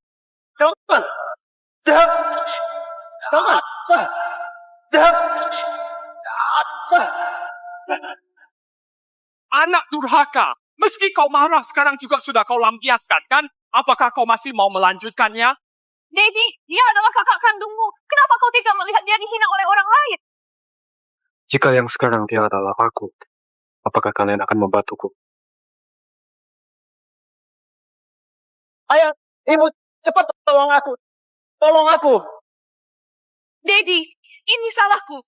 Anak durhaka. Meski kau marah sekarang juga sudah kau lampiaskan, kan? Apakah kau masih mau melanjutkannya? Daddy, dia adalah kakak kandungmu. Kenapa kau tidak melihat dia dihina oleh orang lain? Jika yang sekarang dia adalah aku, apakah kalian akan membantuku? Ayah, ibu, cepat tolong aku. Tolong aku. Daddy, ini salahku.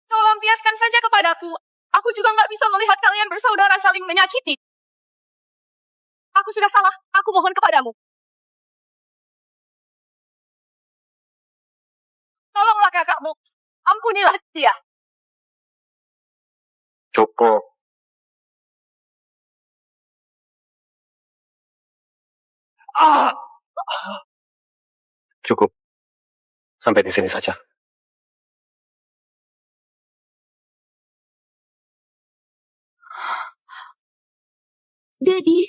Kau lampiaskan saja kepadaku. Aku juga nggak bisa melihat kalian bersaudara saling menyakiti. Aku sudah salah. Aku mohon kepadamu. Tolonglah kakakmu. Ampunilah dia. Cukup. Cukup. Sampai di sini saja. Daddy,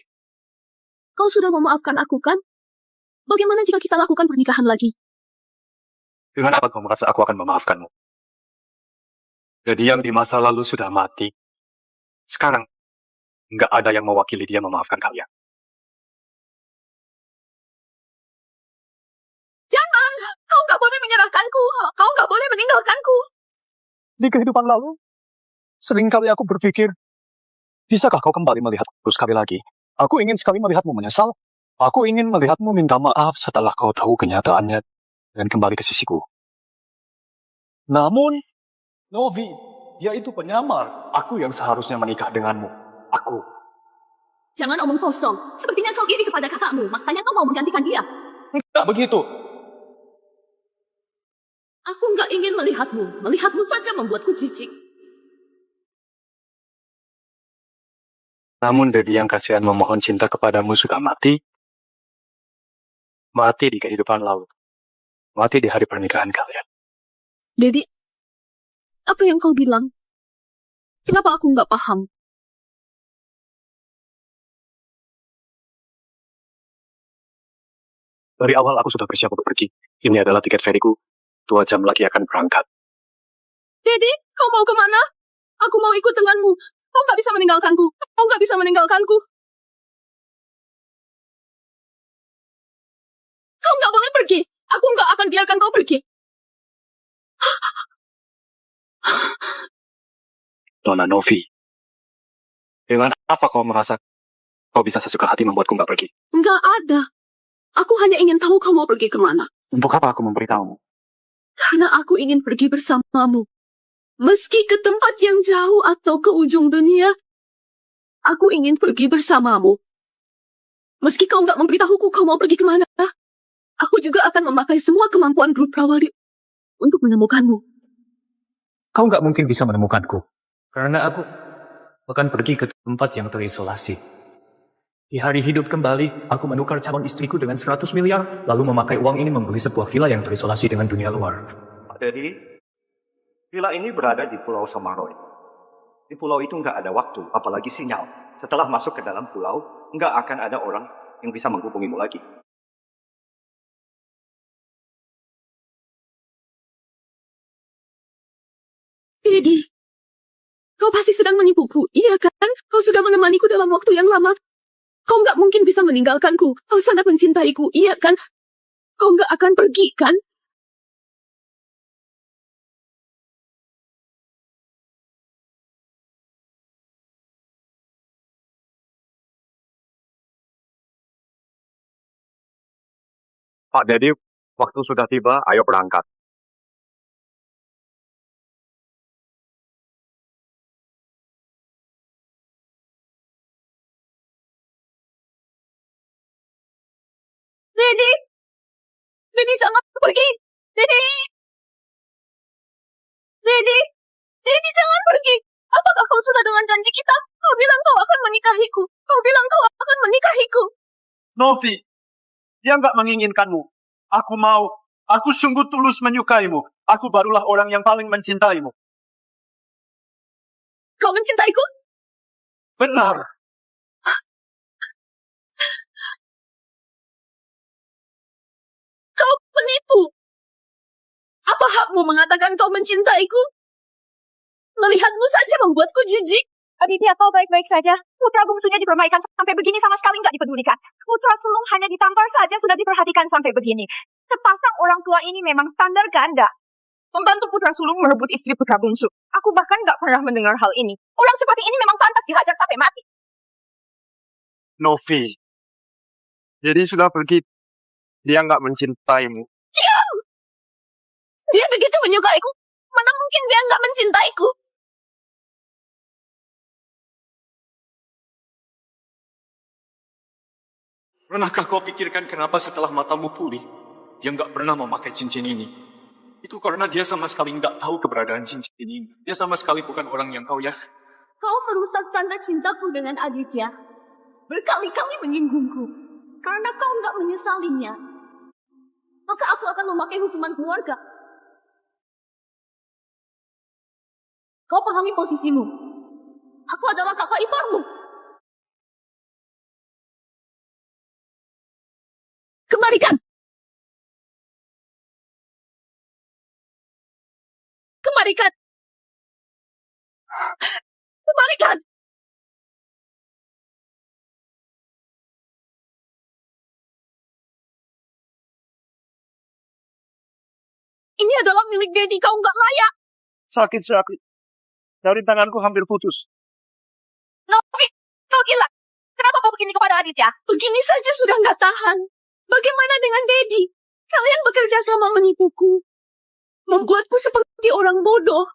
kau sudah memaafkan aku, kan? Bagaimana jika kita lakukan pernikahan lagi? Dengan apa kau merasa aku akan memaafkanmu? Jadi yang di masa lalu sudah mati. Sekarang, nggak ada yang mewakili dia memaafkan kalian. meninggalkanku. Di kehidupan lalu, seringkali aku berpikir, bisakah kau kembali melihatku sekali lagi? Aku ingin sekali melihatmu menyesal. Aku ingin melihatmu minta maaf setelah kau tahu kenyataannya dan kembali ke sisiku. Namun, Novi, dia itu penyamar. Aku yang seharusnya menikah denganmu. Aku. Jangan omong kosong. Sepertinya kau iri kepada kakakmu, makanya kau mau menggantikan dia. Enggak begitu. Aku nggak ingin melihatmu. Melihatmu saja membuatku jijik. Namun Dedi yang kasihan memohon cinta kepadamu sudah mati. Mati di kehidupan lalu. Mati di hari pernikahan kalian. Dedi, apa yang kau bilang? Kenapa aku nggak paham? Dari awal aku sudah bersiap untuk pergi. Ini adalah tiket feriku. 2 jam lagi akan berangkat. Dedi, kau mau kemana? Aku mau ikut denganmu. Kau nggak bisa meninggalkanku. Kau nggak bisa meninggalkanku. Kau nggak boleh pergi. Aku nggak akan biarkan kau pergi. Nona Novi, dengan apa kau merasa kau bisa sesuka hati membuatku nggak pergi? Nggak ada. Aku hanya ingin tahu kau mau pergi kemana. Untuk apa aku memberitahumu? Karena aku ingin pergi bersamamu. Meski ke tempat yang jauh atau ke ujung dunia, aku ingin pergi bersamamu. Meski kau nggak memberitahuku kau mau pergi kemana, aku juga akan memakai semua kemampuan grup Prawali untuk menemukanmu. Kau nggak mungkin bisa menemukanku. Karena aku akan pergi ke tempat yang terisolasi. Di hari hidup kembali, aku menukar calon istriku dengan 100 miliar, lalu memakai uang ini membeli sebuah villa yang terisolasi dengan dunia luar. Pak Dedi, villa ini berada di Pulau Somaroy. Di pulau itu nggak ada waktu, apalagi sinyal. Setelah masuk ke dalam pulau, nggak akan ada orang yang bisa menghubungimu lagi. Dedi, kau pasti sedang menipuku, iya kan? Kau sudah menemaniku dalam waktu yang lama. Kau nggak mungkin bisa meninggalkanku. Kau sangat mencintaiku, iya kan? Kau nggak akan pergi, kan? Pak Dedi, waktu sudah tiba, ayo berangkat. Dedi! Dedi, jangan pergi! Dedi! Dedi! Dedi, jangan pergi! Apakah kau sudah dengan janji kita? Kau bilang kau akan menikahiku. Kau bilang kau akan menikahiku. Novi, dia nggak menginginkanmu. Aku mau. Aku sungguh tulus menyukaimu. Aku barulah orang yang paling mencintaimu. Kau mencintaiku? Benar. Kau penipu. Apa hakmu mengatakan kau mencintaiku? Melihatmu saja membuatku jijik. Aditya, kau baik-baik saja. Putra bungsunya dipermaikan sampai begini sama sekali nggak dipedulikan. Putra sulung hanya ditampar saja sudah diperhatikan sampai begini. Sepasang orang tua ini memang standar ganda. Membantu putra sulung merebut istri putra bungsu. Aku bahkan nggak pernah mendengar hal ini. Orang seperti ini memang pantas dihajar sampai mati. Novi. Jadi sudah pergi. Dia nggak mencintaimu. Diam! Dia begitu menyukaiku. Mana mungkin dia nggak mencintaiku? Pernahkah kau pikirkan kenapa setelah matamu pulih, dia nggak pernah memakai cincin ini? Itu karena dia sama sekali nggak tahu keberadaan cincin ini. Dia sama sekali bukan orang yang kau ya. Kau merusak tanda cintaku dengan Aditya. Berkali-kali menyinggungku. Karena kau nggak menyesalinya. Maka aku akan memakai hukuman keluarga. Kau pahami posisimu. Aku adalah kakak iparmu. Kembalikan! Kembalikan! Kembalikan! Ini adalah milik Daddy, kau nggak layak. Sakit. Dari tanganku hampir putus. Novi, kau gila. Kenapa kau begini kepada Aditya? Begini saja sudah nggak tahan. Bagaimana dengan Daddy? Kalian bekerja sama menipuku. Membuatku seperti orang bodoh.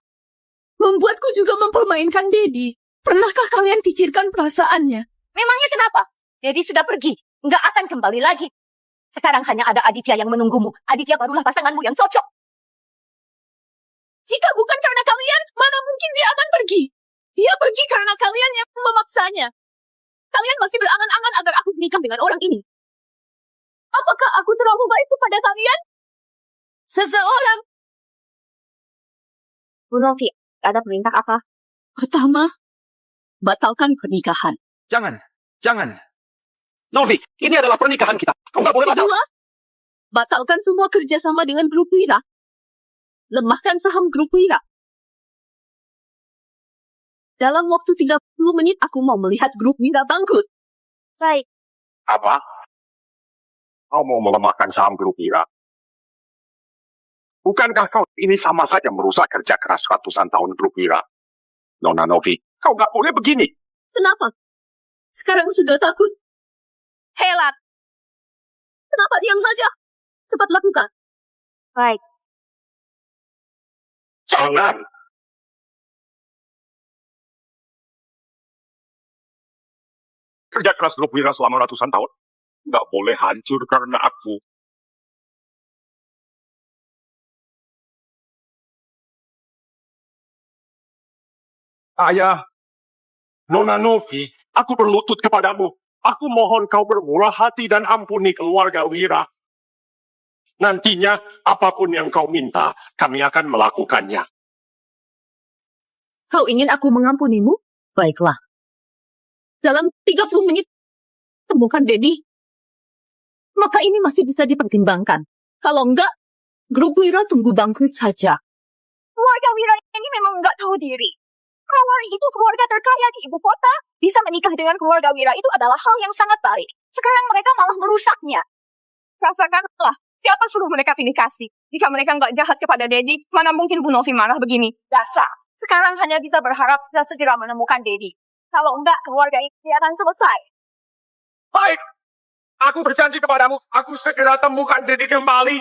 Membuatku juga mempermainkan Daddy. Pernahkah kalian pikirkan perasaannya? Memangnya kenapa? Daddy sudah pergi. Nggak akan kembali lagi. Sekarang hanya ada Aditya yang menunggumu. Aditya barulah pasanganmu yang cocok. Jika bukan karena kalian, mana mungkin dia akan pergi? Dia pergi karena kalian yang memaksanya. Kalian masih berangan-angan agar aku menikah dengan orang ini. Apakah aku terlalu baik kepada kalian? Seseorang. Bu Novi, ada perintah apa? Pertama, batalkan pernikahan. Jangan. Novi, ini adalah pernikahan kita. Kau nggak boleh batal. Kedua, batalkan semua kerjasama dengan grup Wira. Lemahkan saham grup Wira. Dalam waktu 30 menit aku mau melihat grup Wira bangkrut. Baik. Apa? Kau mau melemahkan saham grup Wira? Bukankah kau ini sama saja merusak kerja keras ratusan tahun grup Wira? Nona Novi, kau nggak boleh begini. Kenapa? Sekarang sudah takut. Helat. Kenapa diam saja? Cepat lakukan. Baik. Jangan. Kerja keras grup Wira selama ratusan tahun nggak boleh hancur karena aku. Ayah, Nona Novi, aku berlutut kepadamu. Aku mohon kau bermurah hati dan ampuni keluarga Wira. Nantinya, apapun yang kau minta, kami akan melakukannya. Kau ingin aku mengampunimu? Baiklah. Dalam 30 menit, temukan Daddy. Maka ini masih bisa dipertimbangkan. Kalau enggak, grup Wira tunggu bangkrut saja. Keluarga Wira ini memang nggak tahu diri. Kawari itu keluarga terkaya di ibu kota. Bisa menikah dengan keluarga Wira itu adalah hal yang sangat baik. Sekarang mereka malah merusaknya. Rasakanlah, siapa suruh mereka pilih kasih? Jika mereka nggak jahat kepada Daddy, mana mungkin Bu Novi marah begini? Dasar. Sekarang hanya bisa berharap bisa segera menemukan Daddy. Kalau enggak, keluarga ini akan selesai. Baik, aku berjanji kepadamu, aku segera temukan Daddy kembali.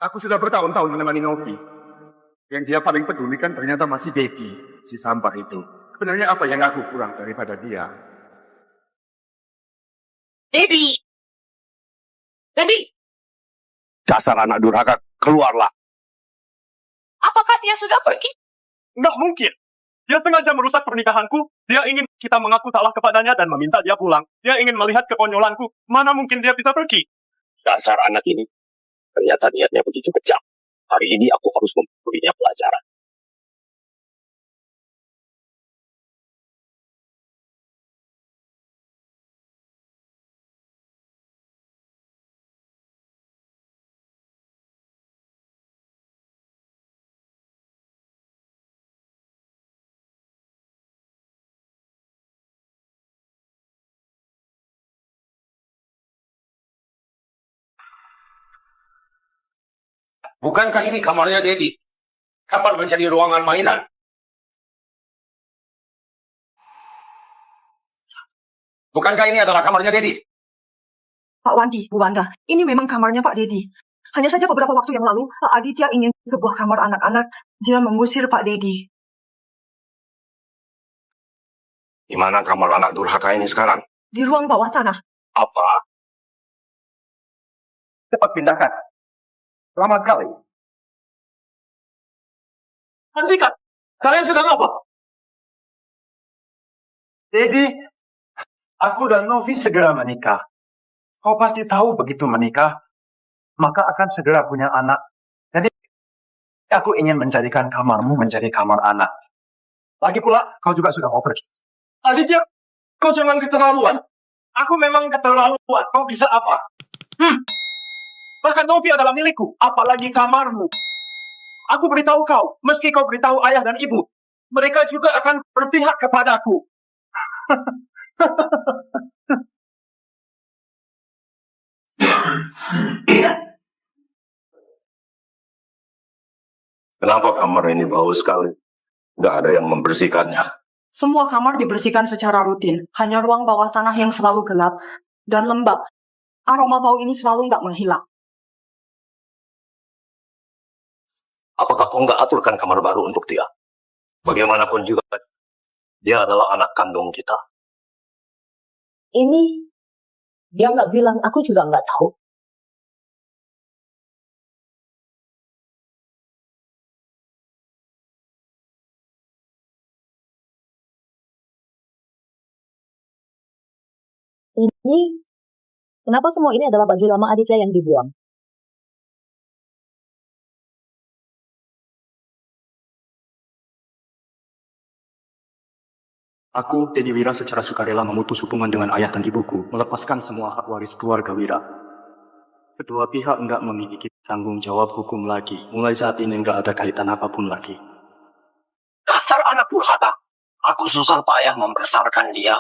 Aku sudah bertahun-tahun menemani Novi. Yang dia paling pedulikan ternyata masih Daddy, si sampah itu. Sebenarnya apa yang aku kurang daripada dia? Daddy! Dasar anak durhaka, keluarlah. Apakah dia sudah pergi? Nggak mungkin. Dia sengaja merusak pernikahanku. Dia ingin kita mengaku salah kepadanya dan meminta dia pulang. Dia ingin melihat kekonyolanku. Mana mungkin dia bisa pergi? Dasar anak ini, ternyata niatnya begitu kejam. Hari ini aku harus memberinya pelajaran. Bukankah ini kamarnya Daddy? Kapan menjadi ruangan mainan? Bukankah ini adalah kamarnya Daddy? Pak Wandi, Bu Wanda, ini memang kamarnya Pak Daddy. Hanya saja beberapa waktu yang lalu, Pak Aditya ingin sebuah kamar anak-anak. Dia mengusir Pak Daddy. Di mana kamar anak durhaka ini sekarang? Di ruang bawah tanah. Apa? Cepat pindahkan. Selamat kali. Hentikan! Kalian sedang apa? Jadi, aku dan Novi segera menikah. Kau pasti tahu begitu menikah, maka akan segera punya anak. Jadi, aku ingin menjadikan kamarmu menjadi kamar anak. Lagi pula, kau juga sudah mau pergi. Aditya, kau jangan keterlaluan. Aku memang keterlaluan. Kau bisa apa? Bahkan Novi adalah milikku, apalagi kamarmu. Aku beritahu kau, meski kau beritahu ayah dan ibu, mereka juga akan berpihak kepadaku. Kenapa kamar ini bau sekali? Nggak ada yang membersihkannya. Semua kamar dibersihkan secara rutin. Hanya ruang bawah tanah yang selalu gelap dan lembab. Aroma bau ini selalu nggak menghilang. Apakah kau nggak aturkan kamar baru untuk dia? Bagaimanapun juga, dia adalah anak kandung kita. Ini dia nggak bilang, aku juga nggak tahu. Ini kenapa semua ini adalah baju lama Aditya yang dibuang? Aku, Teddy Wira, secara sukarela memutus hubungan dengan ayah dan ibuku, melepaskan semua hak waris keluarga Wira. Kedua pihak enggak memiliki tanggung jawab hukum lagi. Mulai saat ini enggak ada kaitan apapun lagi. Dasar anak durhaka. Aku susah payah membesarkan dia,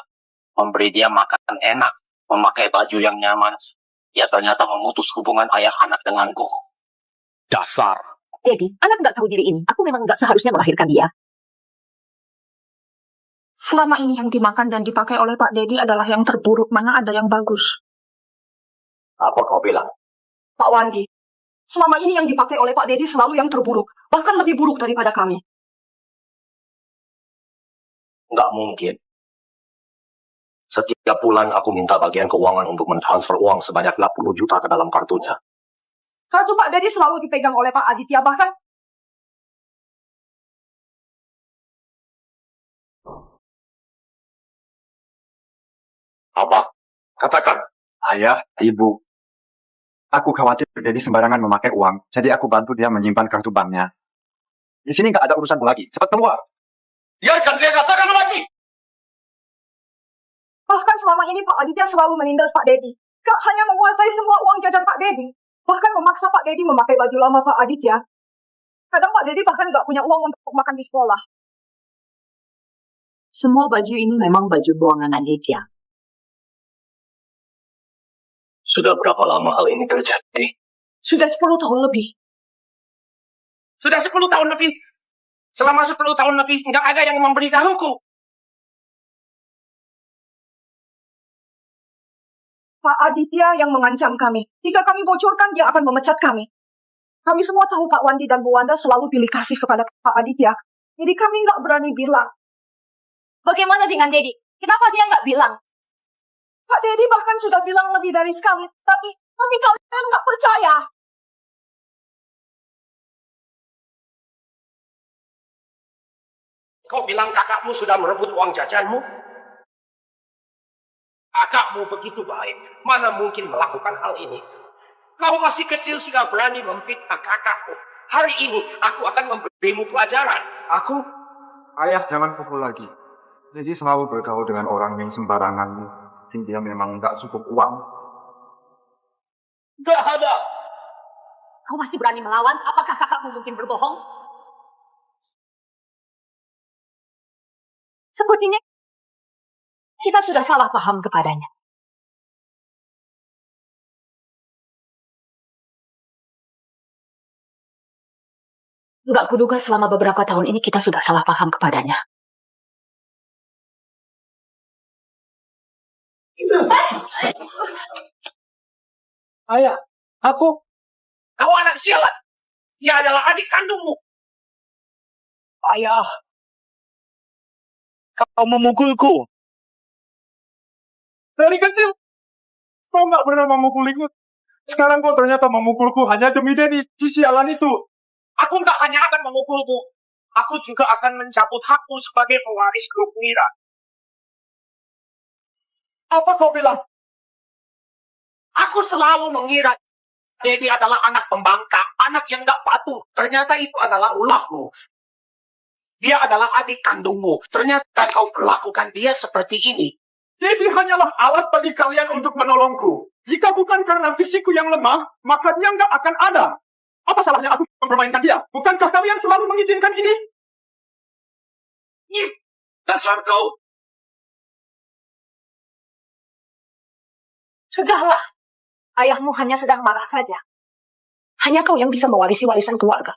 memberi dia makan enak, memakai baju yang nyaman. Dia ternyata memutus hubungan ayah anak denganku. Dasar. Jadi, anak nggak tahu diri ini. Aku memang nggak seharusnya melahirkan dia. Selama ini yang dimakan dan dipakai oleh Pak Dedi adalah yang terburuk, mana ada yang bagus. Apa kau bilang? Pak Wandi, selama ini yang dipakai oleh Pak Dedi selalu yang terburuk. Bahkan lebih buruk daripada kami. Nggak mungkin. Setiap bulan aku minta bagian keuangan untuk mentransfer uang sebanyak 80 juta ke dalam kartunya. Kartu Pak Dedi selalu dipegang oleh Pak Aditya, bahkan Apa? Katakan. Ayah, ibu. Aku khawatir Dedi sembarangan memakai uang, jadi aku bantu dia menyimpan kartu banknya. Di sini nggak ada urusanmu lagi. Cepat keluar. Biarkan dia katakan lagi. bahkan selama ini Pak Aditya selalu menindas Pak Dedi. Kak hanya menguasai semua uang jajan Pak Dedi. Bahkan memaksa Pak Dedi memakai baju lama Pak Aditya. Kadang Pak Dedi bahkan nggak punya uang untuk makan di sekolah. Semua baju ini memang baju buangan Aditya. Sudah berapa lama hal ini terjadi? Sudah 10 tahun lebih. Sudah 10 tahun lebih. Selama 10 tahun lebih, tidak ada yang memberitahuku. Pak Aditya yang mengancam kami. Jika kami bocorkan, dia akan memecat kami. Kami semua tahu Pak Wandi dan Bu Wanda selalu pilih kasih kepada Pak Aditya. Jadi kami nggak berani bilang. Bagaimana dengan Dedi? Kenapa dia nggak bilang? Pak Dedi bahkan sudah bilang lebih dari sekali. Tapi kalian nggak percaya. Kau bilang kakakmu sudah merebut uang jajanmu? Kakakmu begitu baik, mana mungkin melakukan hal ini? Kau masih kecil sudah berani memfitnah kakakku. Hari ini aku akan memberimu pelajaran. Aku? Ayah, jangan pukul lagi. Dedi selalu bergaul dengan orang yang sembarangan. Dia memang nggak cukup uang. Gak ada. Kau masih berani melawan? Apakah kakakmu mungkin berbohong? Sepertinya kita sudah salah paham kepadanya. Enggak kuduga selama beberapa tahun ini kita sudah salah paham kepadanya. Ayah, aku. Kau anak sialan. Dia adalah adik kandungmu. Ayah, kau memukulku. Dari kecil, kau nggak pernah memukuliku. Sekarang kau ternyata memukulku hanya demi Dedi, si sialan itu. Aku nggak hanya akan memukulmu. Aku juga akan mencabut hakku sebagai pewaris grup Wira. Apa kau bilang? Aku selalu mengira Dedi adalah anak pembangkang, anak yang nggak patuh. Ternyata itu adalah ulahmu. Dia adalah adik kandungmu. Ternyata kau perlakukan dia seperti ini. Dedi hanyalah alat bagi kalian untuk menolongku. Jika bukan karena fisikku yang lemah, maka dia nggak akan ada. Apa salahnya aku mempermainkan dia? Bukankah kalian selalu mengizinkan ini? Dasar kau. Sudahlah. Ayahmu hanya sedang marah saja. Hanya kau yang bisa mewarisi warisan keluarga.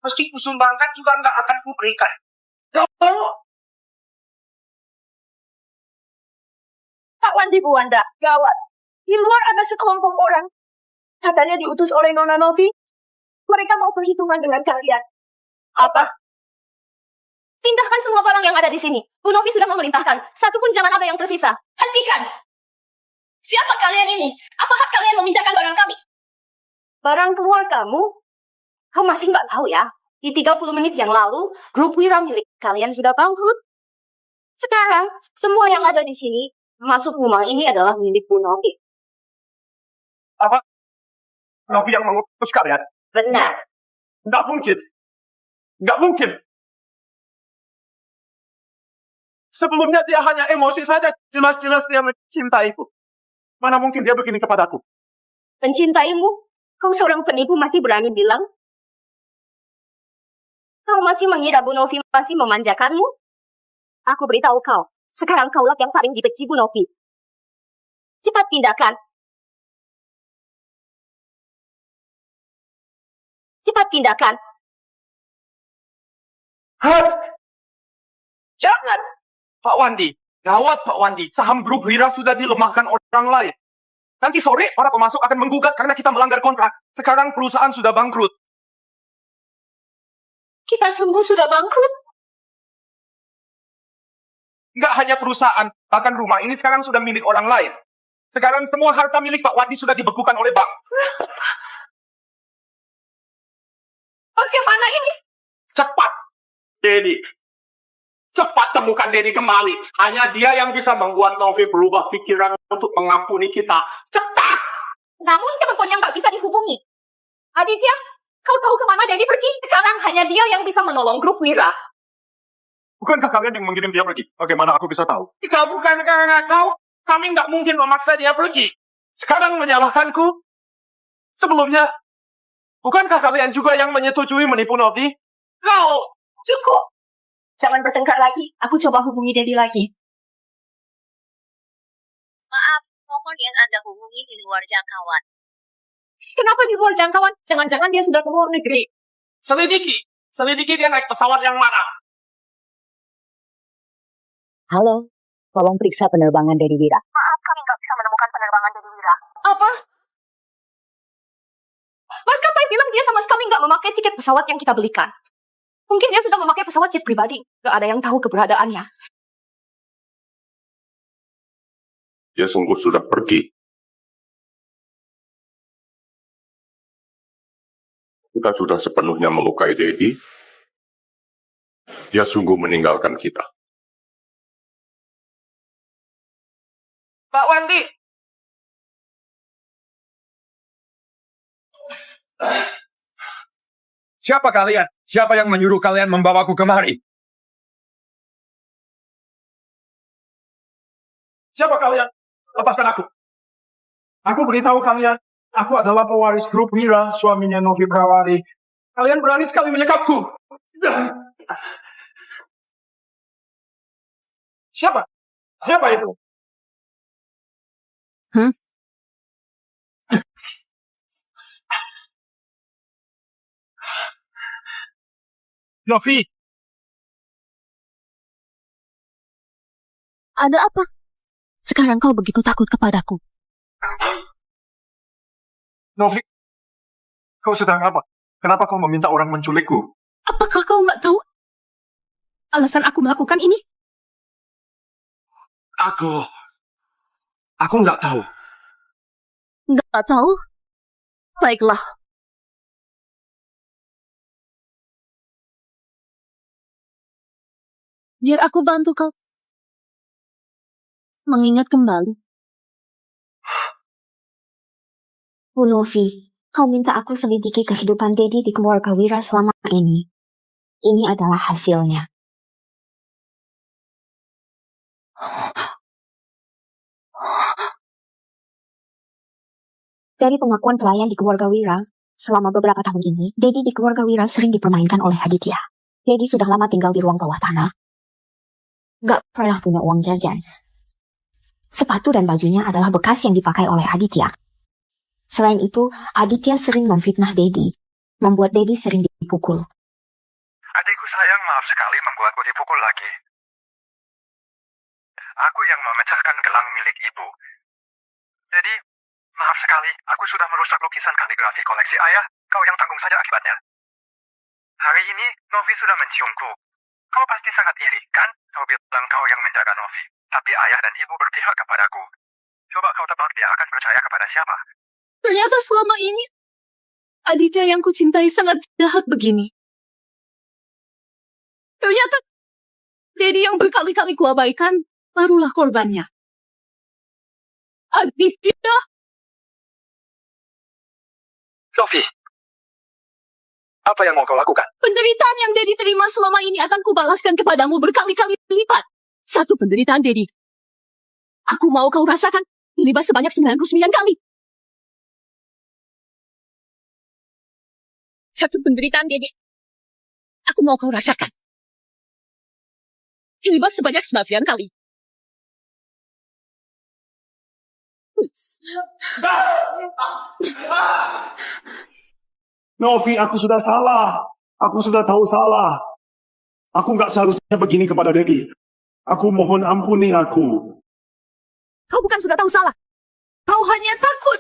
Meski kusumbangkan juga nggak akan kuberikan. Gak mau. Pak Wandi, Bu Wanda, gawat. Di luar ada sekelompok orang. Katanya diutus oleh Nona Novi. Mereka mau perhitungan dengan kalian. Apa? Pindahkan semua barang yang ada di sini. Bu Novi sudah memerintahkan. Satu pun jangan ada yang tersisa. Hentikan! Siapa kalian ini? Apa hak kalian memindahkan barang kami? Barang keluar kamu? Kamu masih nggak tahu ya? Di 30 menit yang lalu, grup Wira milik kalian sudah bangkrut. Sekarang, semua yang ada di sini, masuk rumah ini adalah milik Bu Novi. Apa? Novi yang mengutus kalian? Benar. Nggak mungkin. Nggak mungkin. Sebelumnya dia hanya emosi saja. Jelas-jelas dia mencintaiku. Mana mungkin dia begini kepadaku? Mencintaimu? Kau seorang penipu masih berani bilang? Kau masih mengira Bu Novi masih memanjakanmu? Aku beritahu kau, sekarang kaulah yang paling dibenci Bu Novi. Cepat pindahkan. Cepat pindahkan. Jangan! Pak Wandi, gawat Pak Wandi. Saham grup Wira sudah dilemahkan orang lain. Nanti sore para pemasok akan menggugat karena kita melanggar kontrak. Sekarang perusahaan sudah bangkrut. Kita semua sudah bangkrut. Nggak hanya perusahaan, bahkan rumah ini sekarang sudah milik orang lain. Sekarang semua harta milik Pak Wandi sudah dibekukan oleh bank. Bagaimana ini? Cepat, Dedi. Cepat temukan Dedi kembali. Hanya dia yang bisa membuat Novi berubah pikiran untuk mengampuni kita. Cepat! Namun teleponnya nggak bisa dihubungi. Aditya, kau tahu kemana Dedi pergi? Sekarang hanya dia yang bisa menolong grup Wira. Bukankah kalian yang mengirim dia pergi? Bagaimana aku bisa tahu? Jika bukan karena kau, kami nggak mungkin memaksa dia pergi. Sekarang menyalahkanku? Sebelumnya, bukankah kalian juga yang menyetujui menipu Novi? Kau, cukup. Jangan bertengkar lagi. Aku coba hubungi Dedi lagi. Maaf, nomor yang Anda hubungi di luar jangkauan. Kenapa di luar jangkauan? Jangan-jangan dia sudah ke luar negeri. Selidiki dia naik pesawat yang mana. Halo, tolong periksa penerbangan Dedi Wira. Maaf, kami nggak bisa menemukan penerbangan Dedi Wira. Apa? Maskapai bilang dia sama sekali nggak memakai tiket pesawat yang kita belikan. Mungkin dia sudah memakai pesawat jet pribadi. Nggak ada yang tahu keberadaannya. Dia sungguh sudah pergi. Kita sudah sepenuhnya melukai Dedi. Dia sungguh meninggalkan kita. Pak Wandi! Siapa kalian? Siapa yang menyuruh kalian membawaku kemari? Siapa kalian? Lepaskan aku. Aku beritahu kalian, aku adalah pewaris grup Wira, suaminya Novi Prawari. Kalian berani sekali menyekapku. Siapa? Siapa itu? Novi, Ada apa? Sekarang kau begitu takut kepadaku. Novi, kau sedang apa? Kenapa kau meminta orang menculikku? Apakah kau nggak tahu alasan aku melakukan ini? Aku nggak tahu. Nggak tahu? Baiklah. Biar aku bantu kau mengingat kembali. Bu Novi, kau minta aku selidiki kehidupan Dedi di keluarga Wira selama ini. Ini adalah hasilnya. Dari pengakuan pelayan di keluarga Wira, selama beberapa tahun ini, Dedi di keluarga Wira sering dipermainkan oleh Aditya. Dedi sudah lama tinggal di ruang bawah tanah. Gak pernah punya uang jajan. Sepatu dan bajunya adalah bekas yang dipakai oleh Aditya. Selain itu, Aditya sering memfitnah Dedi, membuat Dedi sering dipukul. dipukul lagi. Aku yang memecahkan gelang milik ibu. Jadi, maaf sekali, aku sudah merusak lukisan kaligrafi koleksi ayah. Kau yang tanggung saja akibatnya. Hari ini, Novi sudah menciumku. Kau pasti sangat iri, kan? Kau bilang kau yang menjaga Novi. Tapi ayah dan ibu berpihak kepadaku. Coba kau tebak dia akan percaya kepada siapa? Ternyata selama ini, Aditya yang kucintai sangat jahat begini. Ternyata, Dedi yang berkali-kali kuabaikan, barulah korbannya. Aditya! Novi, apa yang mau kau lakukan? Penderitaan yang Dedi terima selama ini akan kubalaskan kepadamu berkali-kali lipat. Satu penderitaan Dedi. Aku mau kau rasakan terlibat sebanyak 99 kali. Satu penderitaan Dedi. Aku mau kau rasakan. Terlibat sebanyak 99 kali. Novi, aku sudah salah. Aku sudah tahu salah. Aku nggak seharusnya begini kepada Dedi. Aku mohon ampuni aku. Kau bukan sudah tahu salah. Kau hanya takut.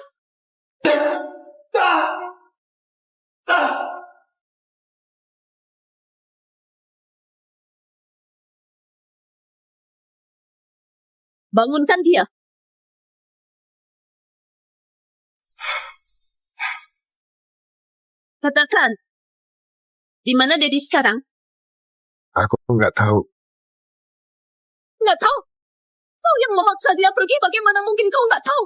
Bangunkan dia. Katakan, di mana Dedi sekarang? Aku nggak tahu. Nggak tahu? Kau yang memaksa dia pergi, bagaimana mungkin kau nggak tahu?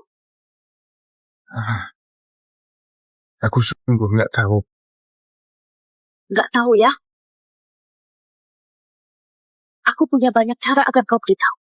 Aku sungguh nggak tahu. Nggak tahu ya? Aku punya banyak cara agar kau beritahu.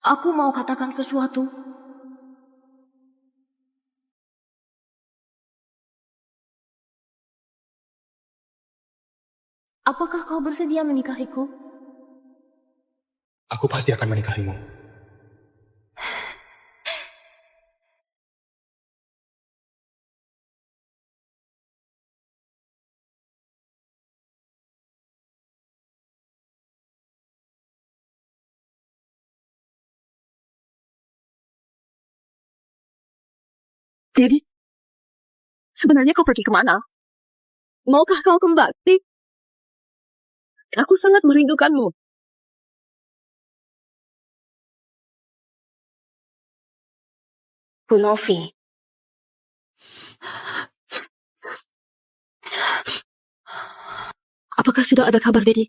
Aku mau katakan sesuatu. Apakah kau bersedia menikahiku? Aku pasti akan menikahimu. Dedi, sebenarnya kau pergi kemana? Maukah kau kembali? Aku sangat merindukanmu. Bu Novi, Apakah sudah ada kabar Dedi?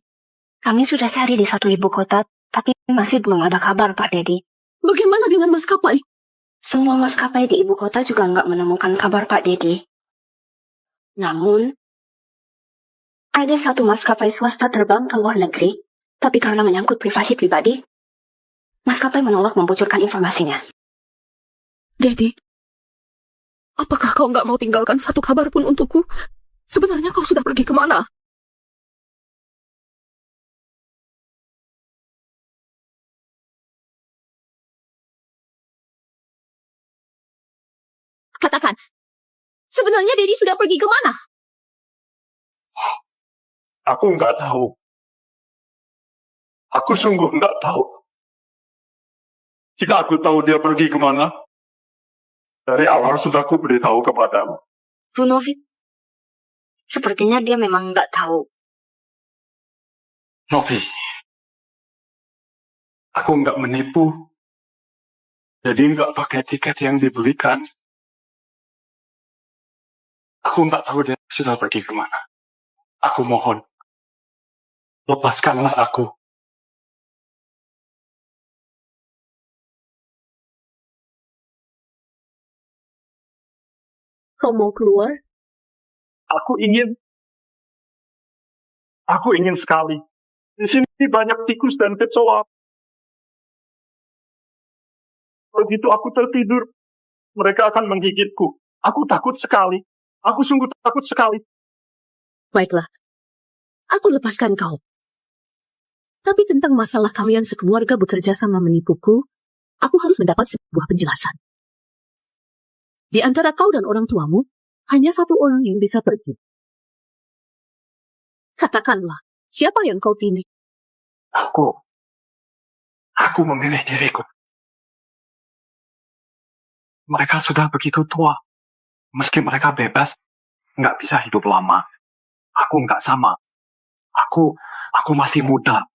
kami sudah cari di satu ibu kota, tapi masih belum ada kabar Pak Dedi. Bagaimana dengan maskapai? Semua maskapai di ibu kota juga nggak menemukan kabar Pak Dedi. Namun, ada satu maskapai swasta terbang ke luar negeri, tapi karena menyangkut privasi pribadi, maskapai menolak membocorkan informasinya. Dedi, apakah kau nggak mau tinggalkan satu kabar pun untukku? Sebenarnya kau sudah pergi kemana? Katakan, sebenarnya Dedi sudah pergi kemana? Aku nggak tahu. Aku sungguh nggak tahu. Jika aku tahu dia pergi kemana, dari awal sudah aku beritahu kepadamu. Bu Novi, sepertinya dia memang nggak tahu. Novi, aku nggak menipu. Jadi nggak pakai tiket yang dibelikan. Aku nggak tahu dia sudah pergi kemana. Aku mohon, lepaskanlah aku. Kau mau keluar? Aku ingin sekali. Di sini banyak tikus dan kecoa. Begitu aku tertidur, mereka akan menggigitku. Aku takut sekali. Aku sungguh takut sekali. Baiklah, aku lepaskan kau. Tapi tentang masalah kalian sekeluarga bekerja sama menipuku, aku harus mendapat sebuah penjelasan. Di antara kau dan orang tuamu, hanya satu orang yang bisa pergi. Katakanlah, siapa yang kau pilih? Aku memilih diriku. Mereka sudah begitu tua. Meski mereka bebas, nggak bisa hidup lama. Aku nggak sama. Aku masih muda.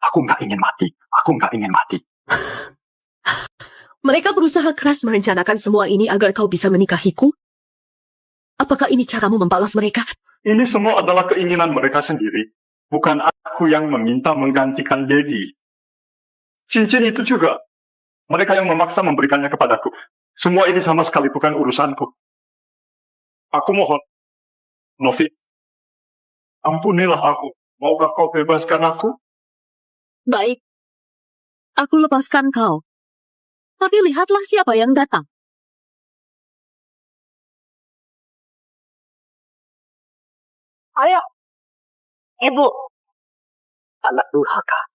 Aku nggak ingin mati. Aku nggak ingin mati. Mereka berusaha keras merencanakan semua ini agar kau bisa menikahiku? Apakah ini caramu membalas mereka? Ini semua adalah keinginan mereka sendiri. Bukan aku yang meminta menggantikan Dedi. Cincin itu juga mereka yang memaksa memberikannya kepadaku. Semua ini sama sekali bukan urusanku. Aku mohon, Novi, ampunilah aku. Maukah kau bebaskan aku? Baik, aku lepaskan kau. Tapi lihatlah siapa yang datang. Ayah, ibu, anak durhaka.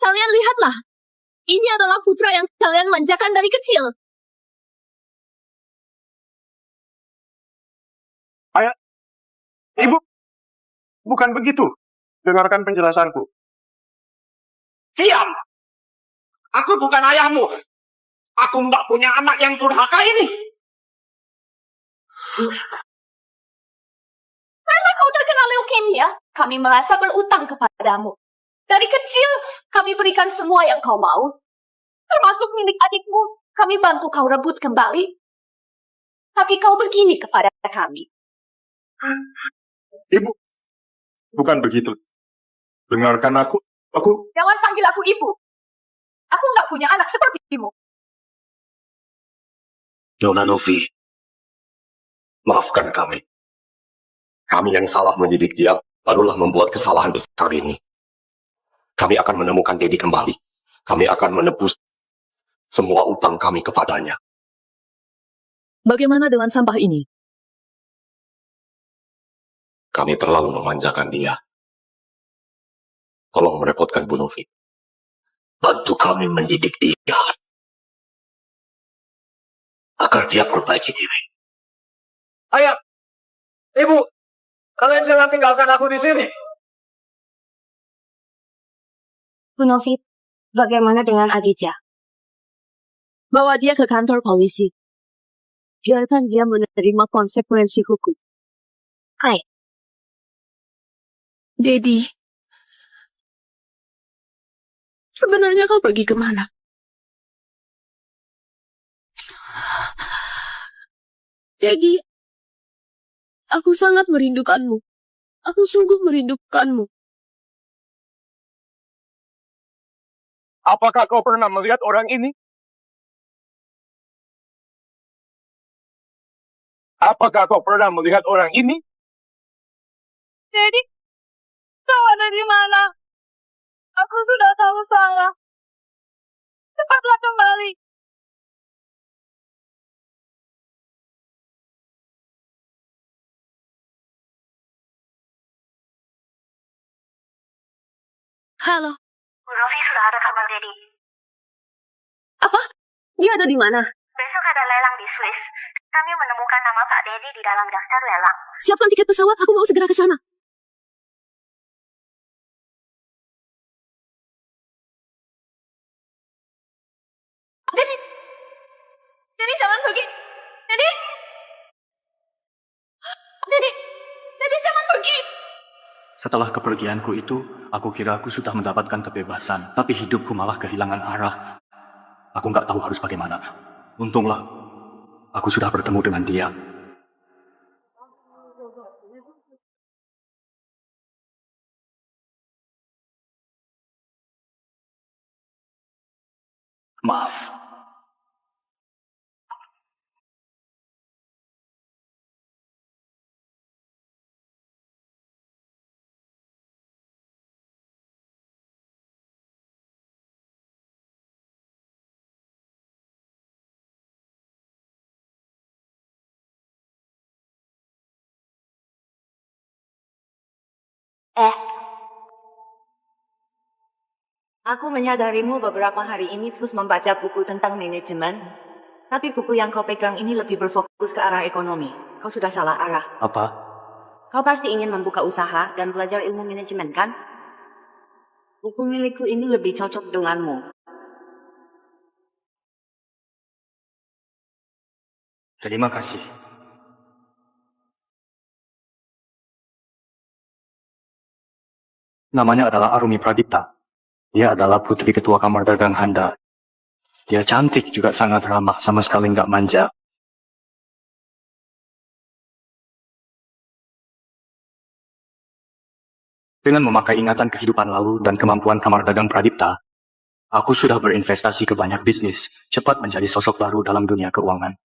Kalian lihatlah. Ini adalah putra yang kalian manjakan dari kecil. Ayah, ibu, bukan begitu. Dengarkan penjelasanku. Diam! Aku bukan ayahmu. Aku nggak punya anak yang durhaka ini. Karena kau terkena leukemia, kami merasa berutang kepadamu. Dari kecil, kami berikan semua yang kau mau. Termasuk milik adikmu, kami bantu kau rebut kembali. Tapi kau begini kepada kami. Ibu, bukan begitu. Dengarkan aku. Jangan panggil aku ibu. Aku nggak punya anak sepertimu. Nona Novi, maafkan kami. Kami yang salah mendidik dia, barulah membuat kesalahan besar ini. Kami akan menemukan Dedi kembali. Kami akan menebus semua utang kami kepadanya. Bagaimana dengan sampah ini? Kami terlalu memanjakan dia. Tolong merepotkan Bu Novi. Bantu kami mendidik dia. Agar dia perbaiki diri. Ayah, ibu, kalian jangan tinggalkan aku di sini. Bu Novi, bagaimana dengan Aditya? Bawa dia ke kantor polisi. Biarkan dia menerima konsekuensi hukum. Hai. Dedi, sebenarnya kau pergi kemana? Dedi, aku sangat merindukanmu. Aku sungguh merindukanmu. Apakah kau pernah melihat orang ini? Apakah kau pernah melihat orang ini? Dedi, kau ada di mana? Aku sudah tahu salah. Cepatlah kembali. Halo. Bu Novi sudah ada kabar Dedi. Apa? Dia ada di mana? Besok ada lelang di Swiss. Kami menemukan nama Pak Dedi di dalam daftar lelang. Siapkan tiket pesawat, aku mau segera ke sana. Dedi! Dedi, jangan pergi! Dedi! Dedi! Dedi, jangan pergi! Setelah kepergianku itu, aku kira aku sudah mendapatkan kebebasan, tapi hidupku malah kehilangan arah. Aku nggak tahu harus bagaimana. Untunglah, aku sudah bertemu dengan dia. Maaf. Aku menyadarimu beberapa hari ini terus membaca buku tentang manajemen. Tapi buku yang kau pegang ini lebih berfokus ke arah ekonomi. Kau sudah salah arah. Apa? Kau pasti ingin membuka usaha dan belajar ilmu manajemen, kan? Buku milikku ini lebih cocok denganmu. Terima kasih. Namanya adalah Arumi Pradipta. Dia adalah putri ketua kamar dagang Handa. Dia cantik juga sangat ramah, sama sekali nggak manja. Dengan memakai ingatan kehidupan lalu dan kemampuan kamar dagang Pradipta, aku sudah berinvestasi ke banyak bisnis, cepat menjadi sosok baru dalam dunia keuangan.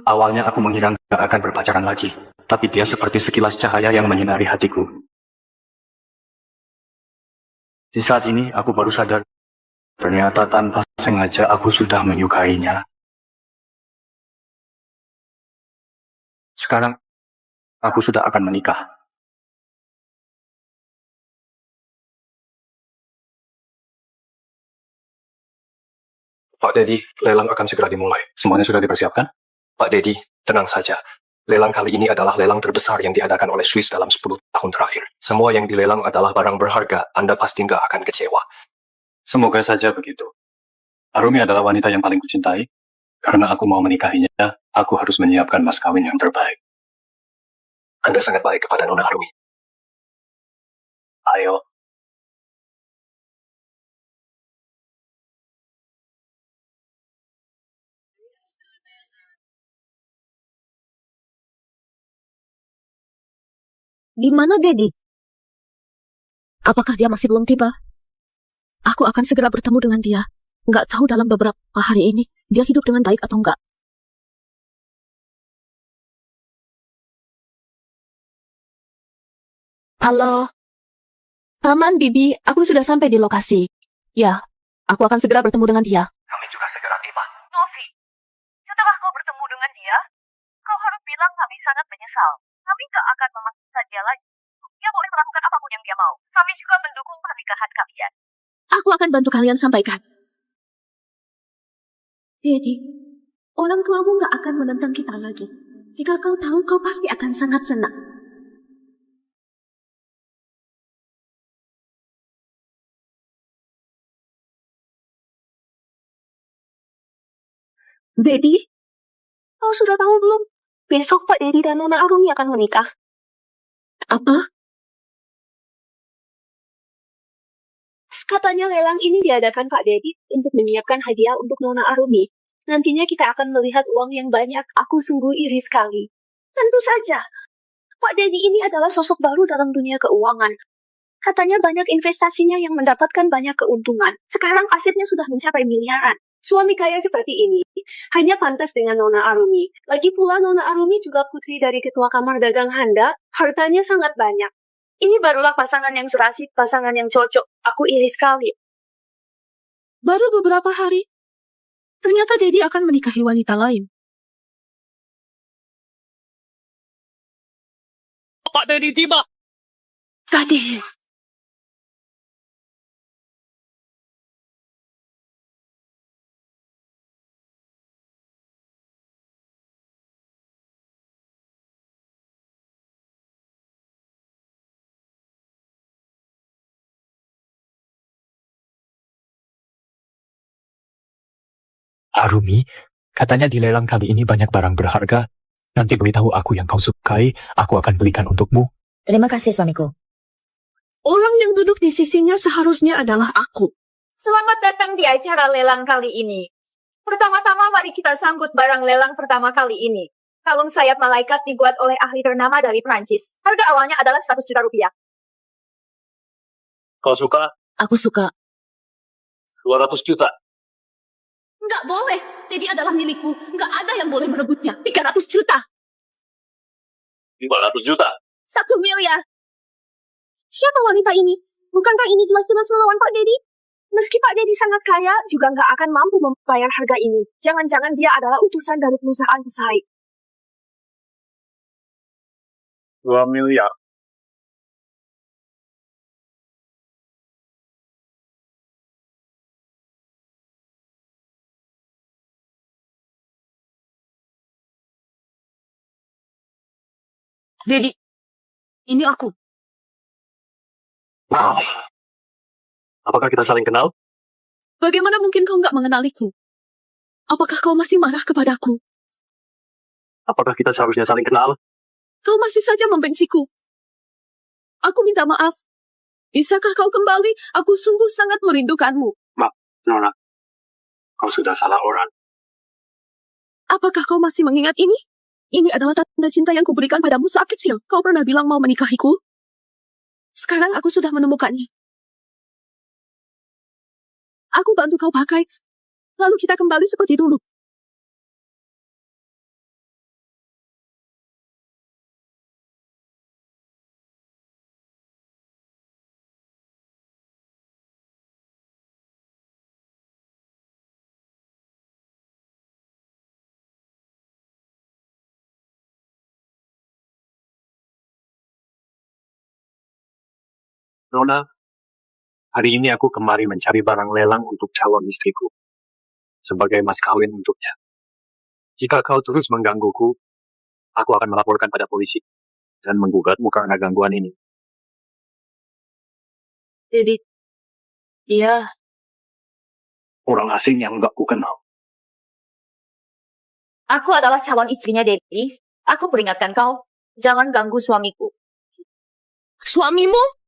Awalnya aku mengira nggak akan berpacaran lagi, tapi dia seperti sekilas cahaya yang menyinari hatiku. Di saat ini aku baru sadar, ternyata tanpa sengaja aku sudah menyukainya. Sekarang, aku sudah akan menikah. Pak Dedi, lelang akan segera dimulai. Semuanya sudah dipersiapkan? Pak Dedi, tenang saja. Lelang kali ini adalah lelang terbesar yang diadakan oleh Swiss dalam 10 tahun terakhir. Semua yang dilelang adalah barang berharga. Anda pasti nggak akan kecewa. Semoga saja begitu. Arumi adalah wanita yang paling kucintai. Karena aku mau menikahinya, aku harus menyiapkan mas kawin yang terbaik. Anda sangat baik kepada Nona Arumi. Ayo. Di mana Dedi? Apakah dia masih belum tiba? Aku akan segera bertemu dengan dia. Nggak tahu dalam beberapa hari ini dia hidup dengan baik atau enggak. Halo. Aman, Bibi. Aku sudah sampai di lokasi. Ya, aku akan segera bertemu dengan dia. Kami juga segera tiba. Novi, setelah kau bertemu dengan dia, kau harus bilang kami sangat menyesal. Kami gak akan memaksa dia lagi. Dia boleh melakukan apapun yang dia mau. Kami juga mendukung pernikahan kalian. Aku akan bantu kalian sampaikan. Dedi, orang tuamu nggak akan menentang kita lagi. Jika kau tahu, kau pasti akan sangat senang. Dedi, kau sudah tahu belum? Besok Pak Dedi dan Nona Arumi akan menikah. Apa? Katanya lelang ini diadakan Pak Dedi untuk menyiapkan hadiah untuk Nona Arumi. Nantinya kita akan melihat uang yang banyak. Aku sungguh iri sekali. Tentu saja. Pak Dedi ini adalah sosok baru dalam dunia keuangan. Katanya banyak investasinya yang mendapatkan banyak keuntungan. Sekarang asetnya sudah mencapai miliaran. Suami kaya seperti ini hanya pantas dengan Nona Arumi. Lagi pula Nona Arumi juga putri dari ketua kamar dagang Handa. Hartanya sangat banyak. Ini barulah pasangan yang serasi, pasangan yang cocok. Aku iri sekali. Baru beberapa hari, ternyata Dedi akan menikahi wanita lain. Pak Dedi tiba. Tadi. Arumi, katanya di lelang kali ini banyak barang berharga. Nanti beritahu aku yang kau sukai, aku akan belikan untukmu. Terima kasih suamiku. Orang yang duduk di sisinya seharusnya adalah aku. Selamat datang di acara lelang kali ini. Pertama-tama mari kita sambut barang lelang pertama kali ini. Kalung sayap malaikat dibuat oleh ahli ternama dari Prancis. Harga awalnya adalah 100 juta rupiah. Kau suka? Aku suka. 200 juta. Nggak boleh. Dedi adalah milikku. Nggak ada yang boleh merebutnya. 300 juta. 500 juta. 1 miliar. Siapa wanita ini? Bukankah ini jelas-jelas melawan Pak Dedi? Meski Pak Dedi sangat kaya, juga nggak akan mampu membayar harga ini. Jangan-jangan dia adalah utusan dari perusahaan pesaing. 2 miliar. Dedi, ini aku. Maaf. Apakah kita saling kenal? Bagaimana mungkin kau nggak mengenaliku? Apakah kau masih marah kepadaku? Apakah kita seharusnya saling kenal? Kau masih saja membenciku. Aku minta maaf. Bisakah kau kembali? Aku sungguh sangat merindukanmu. Nona, kau sudah salah orang. Apakah kau masih mengingat ini? Ini adalah tanda cinta yang kuberikan padamu saat kecil. Kau pernah bilang mau menikahiku? Sekarang aku sudah menemukannya. Aku bantu kau pakai. Lalu kita kembali seperti dulu. Nona, hari ini aku kemari mencari barang lelang untuk calon istriku. Sebagai mas kawin untuknya. Jika kau terus menggangguku, aku akan melaporkan pada polisi. Dan menggugatmu karena gangguan ini. Dedi, dia Orang asing yang gak ku kenal. Aku adalah calon istrinya Dedi. Aku peringatkan kau, jangan ganggu suamiku. Suamimu?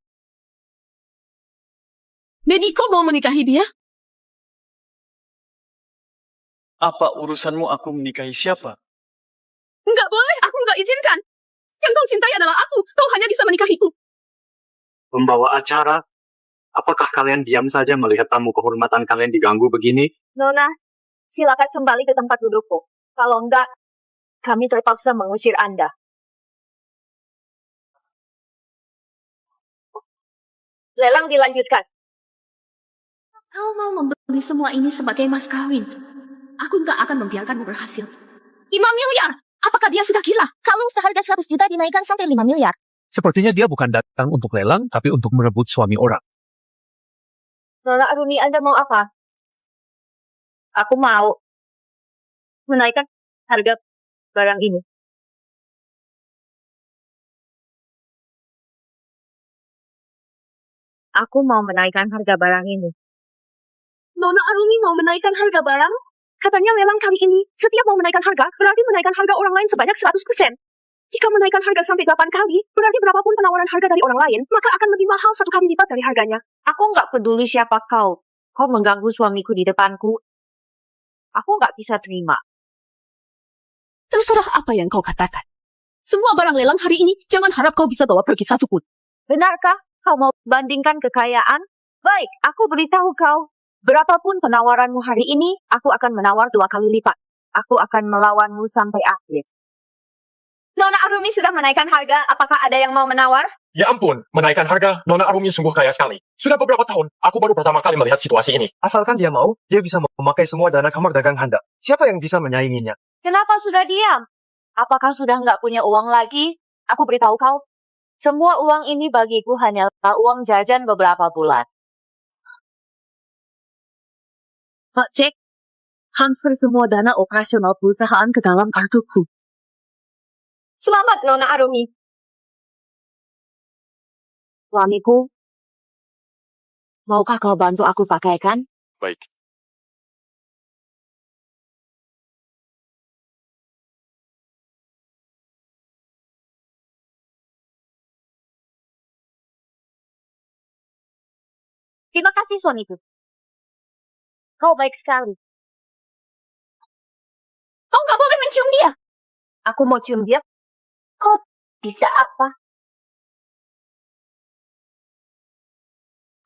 Dedi, kau mau menikahi dia? Apa urusanmu aku menikahi siapa? Enggak boleh, aku enggak izinkan. Yang kau cintai adalah aku. Kau hanya bisa menikahiku. Pembawa acara, apakah kalian diam saja melihat tamu kehormatan kalian diganggu begini? Nona, silakan kembali ke tempat dudukku. Kalau enggak, kami terpaksa mengusir Anda. Lelang dilanjutkan. Kau mau membeli semua ini sebagai mas kawin. Aku enggak akan membiarkanmu berhasil. 5 miliar! Apakah dia sudah gila? Kalung seharga 100 juta dinaikkan sampai 5 miliar. Sepertinya dia bukan datang untuk lelang, tapi untuk merebut suami orang. Nona Aruni, Anda mau apa? Aku mau menaikkan harga barang ini. Aku mau menaikkan harga barang ini. Nona Aruni mau menaikkan harga barang? Katanya lelang kali ini, setiap mau menaikkan harga, berarti menaikkan harga orang lain sebanyak 100%. Jika menaikkan harga sampai 8 kali, berarti berapapun penawaran harga dari orang lain, maka akan lebih mahal 1 kali lipat dari harganya. Aku nggak peduli siapa kau. Kau mengganggu suamiku di depanku. Aku nggak bisa terima. Terserah apa yang kau katakan. Semua barang lelang hari ini, jangan harap kau bisa bawa pergi satu pun. Benarkah kau mau bandingkan kekayaan? Baik, aku beritahu kau. Berapapun penawaranmu hari ini, aku akan menawar 2 kali lipat. Aku akan melawanmu sampai akhir. Nona Arumi sudah menaikkan harga. Apakah ada yang mau menawar? Ya ampun, menaikkan harga, Nona Arumi sungguh kaya sekali. Sudah beberapa tahun, aku baru pertama kali melihat situasi ini. Asalkan dia mau, dia bisa memakai semua dana kamar dagang Handa. Siapa yang bisa menyainginya? Kenapa sudah diam? Apakah sudah nggak punya uang lagi? Aku beritahu kau. Semua uang ini bagiku hanyalah uang jajan beberapa bulan. Pak Jack, transfer semua dana operasional perusahaan ke dalam kartuku. Selamat, Nona Arumi. Suamiku, maukah kau bantu aku pakaikan? Baik. Terima kasih, suamiku. Kau baik sekali. Kau nggak boleh mencium dia. Aku mau cium dia. Kau bisa apa?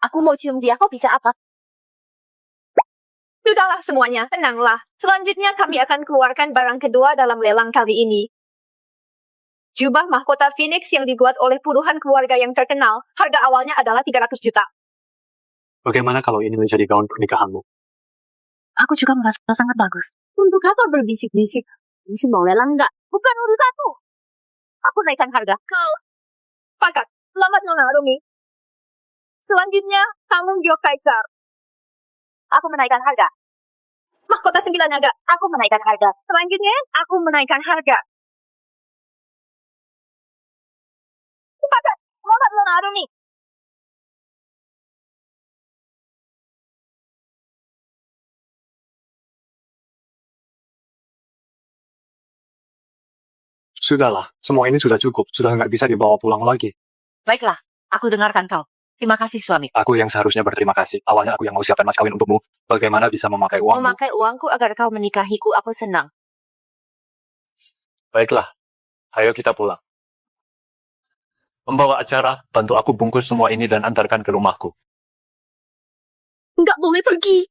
Aku mau cium dia, kau bisa apa? Sudahlah semuanya, tenanglah. Selanjutnya kami akan keluarkan barang kedua dalam lelang kali ini. Jubah mahkota Phoenix yang dibuat oleh puluhan keluarga yang terkenal. Harga awalnya adalah 300 juta. Bagaimana kalau ini menjadi gaun pernikahanmu? Aku juga merasa sangat bagus. Untuk apa berbisik-bisik? Ini semua lelang enggak? Bukan urusanmu. Aku naikkan harga. Kau pakat. Selamat Nona Rumi. Selanjutnya, kamu Gyo Kaisar. Aku menaikkan harga. Mahkota 9 naga. Aku menaikkan harga. Selanjutnya, aku menaikkan harga. Pakat. Selamat Nona Rumi. Sudahlah, semua ini sudah cukup. Sudah nggak bisa dibawa pulang lagi. Baiklah, aku dengarkan kau. Terima kasih suami. Aku yang seharusnya berterima kasih. Awalnya aku yang mau siapkan mas kawin untukmu. Bagaimana bisa memakai uangmu? Memakai uangku agar kau menikahiku, aku senang. Baiklah, ayo kita pulang. Membawa acara, bantu aku bungkus semua ini dan antarkan ke rumahku. Nggak boleh pergi.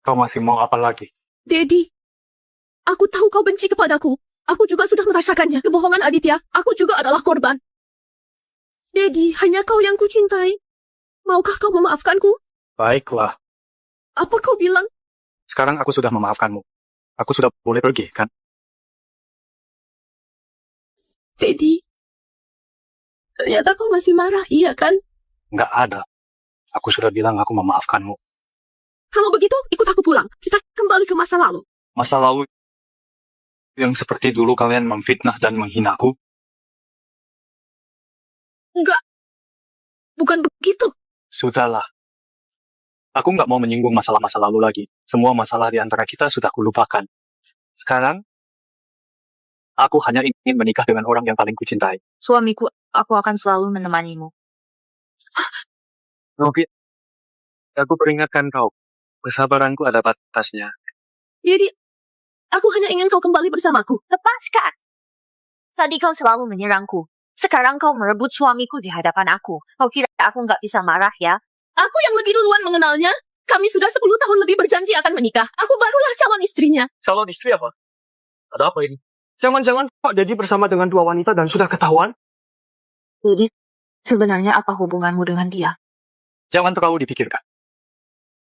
Kau masih mau apa lagi? Daddy, aku tahu kau benci kepadaku. Aku juga sudah merasakannya. Kebohongan Aditya, aku juga adalah korban. Daddy, hanya kau yang kucintai. Maukah kau memaafkanku? Baiklah, Apa kau bilang? sekarang aku sudah memaafkanmu. Aku sudah boleh pergi, kan? Daddy, ternyata kau masih marah, iya kan? Nggak ada. Aku sudah bilang aku memaafkanmu. Kalau begitu, ikut aku pulang. Kita kembali ke masa lalu. Masa lalu yang seperti dulu kalian memfitnah dan menghinaku. Enggak. Bukan begitu. Sudahlah. Aku nggak mau menyinggung masalah-masa lalu lagi. Semua masalah di antara kita sudah kulupakan. Sekarang, aku hanya ingin menikah dengan orang yang paling kucintai. Suamiku, aku akan selalu menemanimu. Novi, aku peringatkan kau. Kesabaranku ada batasnya. Jadi, aku hanya ingin kau kembali bersamaku. Lepaskan! Tadi kau selalu menyerangku. Sekarang kau merebut suamiku di hadapan aku. Kau kira aku nggak bisa marah ya? Aku yang lebih duluan mengenalnya. Kami sudah 10 tahun lebih berjanji akan menikah. Aku barulah calon istrinya. Calon istri apa? Ada apa ini? Jangan-jangan Pak Dedi bersama dengan dua wanita dan sudah ketahuan? Jadi, sebenarnya apa hubunganmu dengan dia? Jangan terlalu dipikirkan.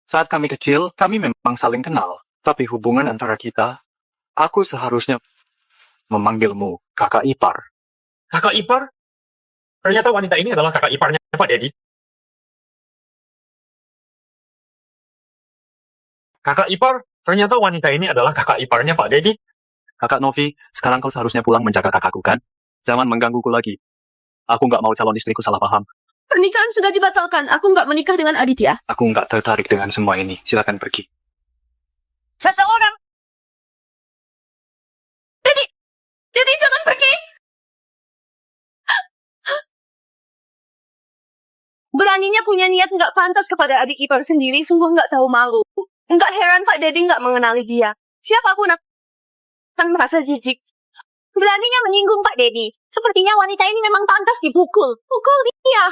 Saat kami kecil, kami memang saling kenal. Tapi hubungan antara kita, aku seharusnya memanggilmu kakak ipar. Kakak ipar? Ternyata wanita ini adalah kakak iparnya Pak Dedi. Kakak ipar? Ternyata wanita ini adalah kakak iparnya Pak Dedi. Kakak Novi, sekarang kau seharusnya pulang menjaga kakakku, kan? Jangan menggangguku lagi. Aku nggak mau calon istriku salah paham. Pernikahan sudah dibatalkan. Aku nggak menikah dengan Aditya. Aku nggak tertarik dengan semua ini. Silakan pergi. Seseorang. Daddy, jangan pergi. Beraninya punya niat nggak pantas kepada adik ipar sendiri, sungguh nggak tahu malu. Nggak heran Pak Dedi nggak mengenali dia. Siapapun akan merasa jijik. Beraninya menyinggung Pak Dedi. Sepertinya wanita ini memang pantas dipukul. Pukul dia.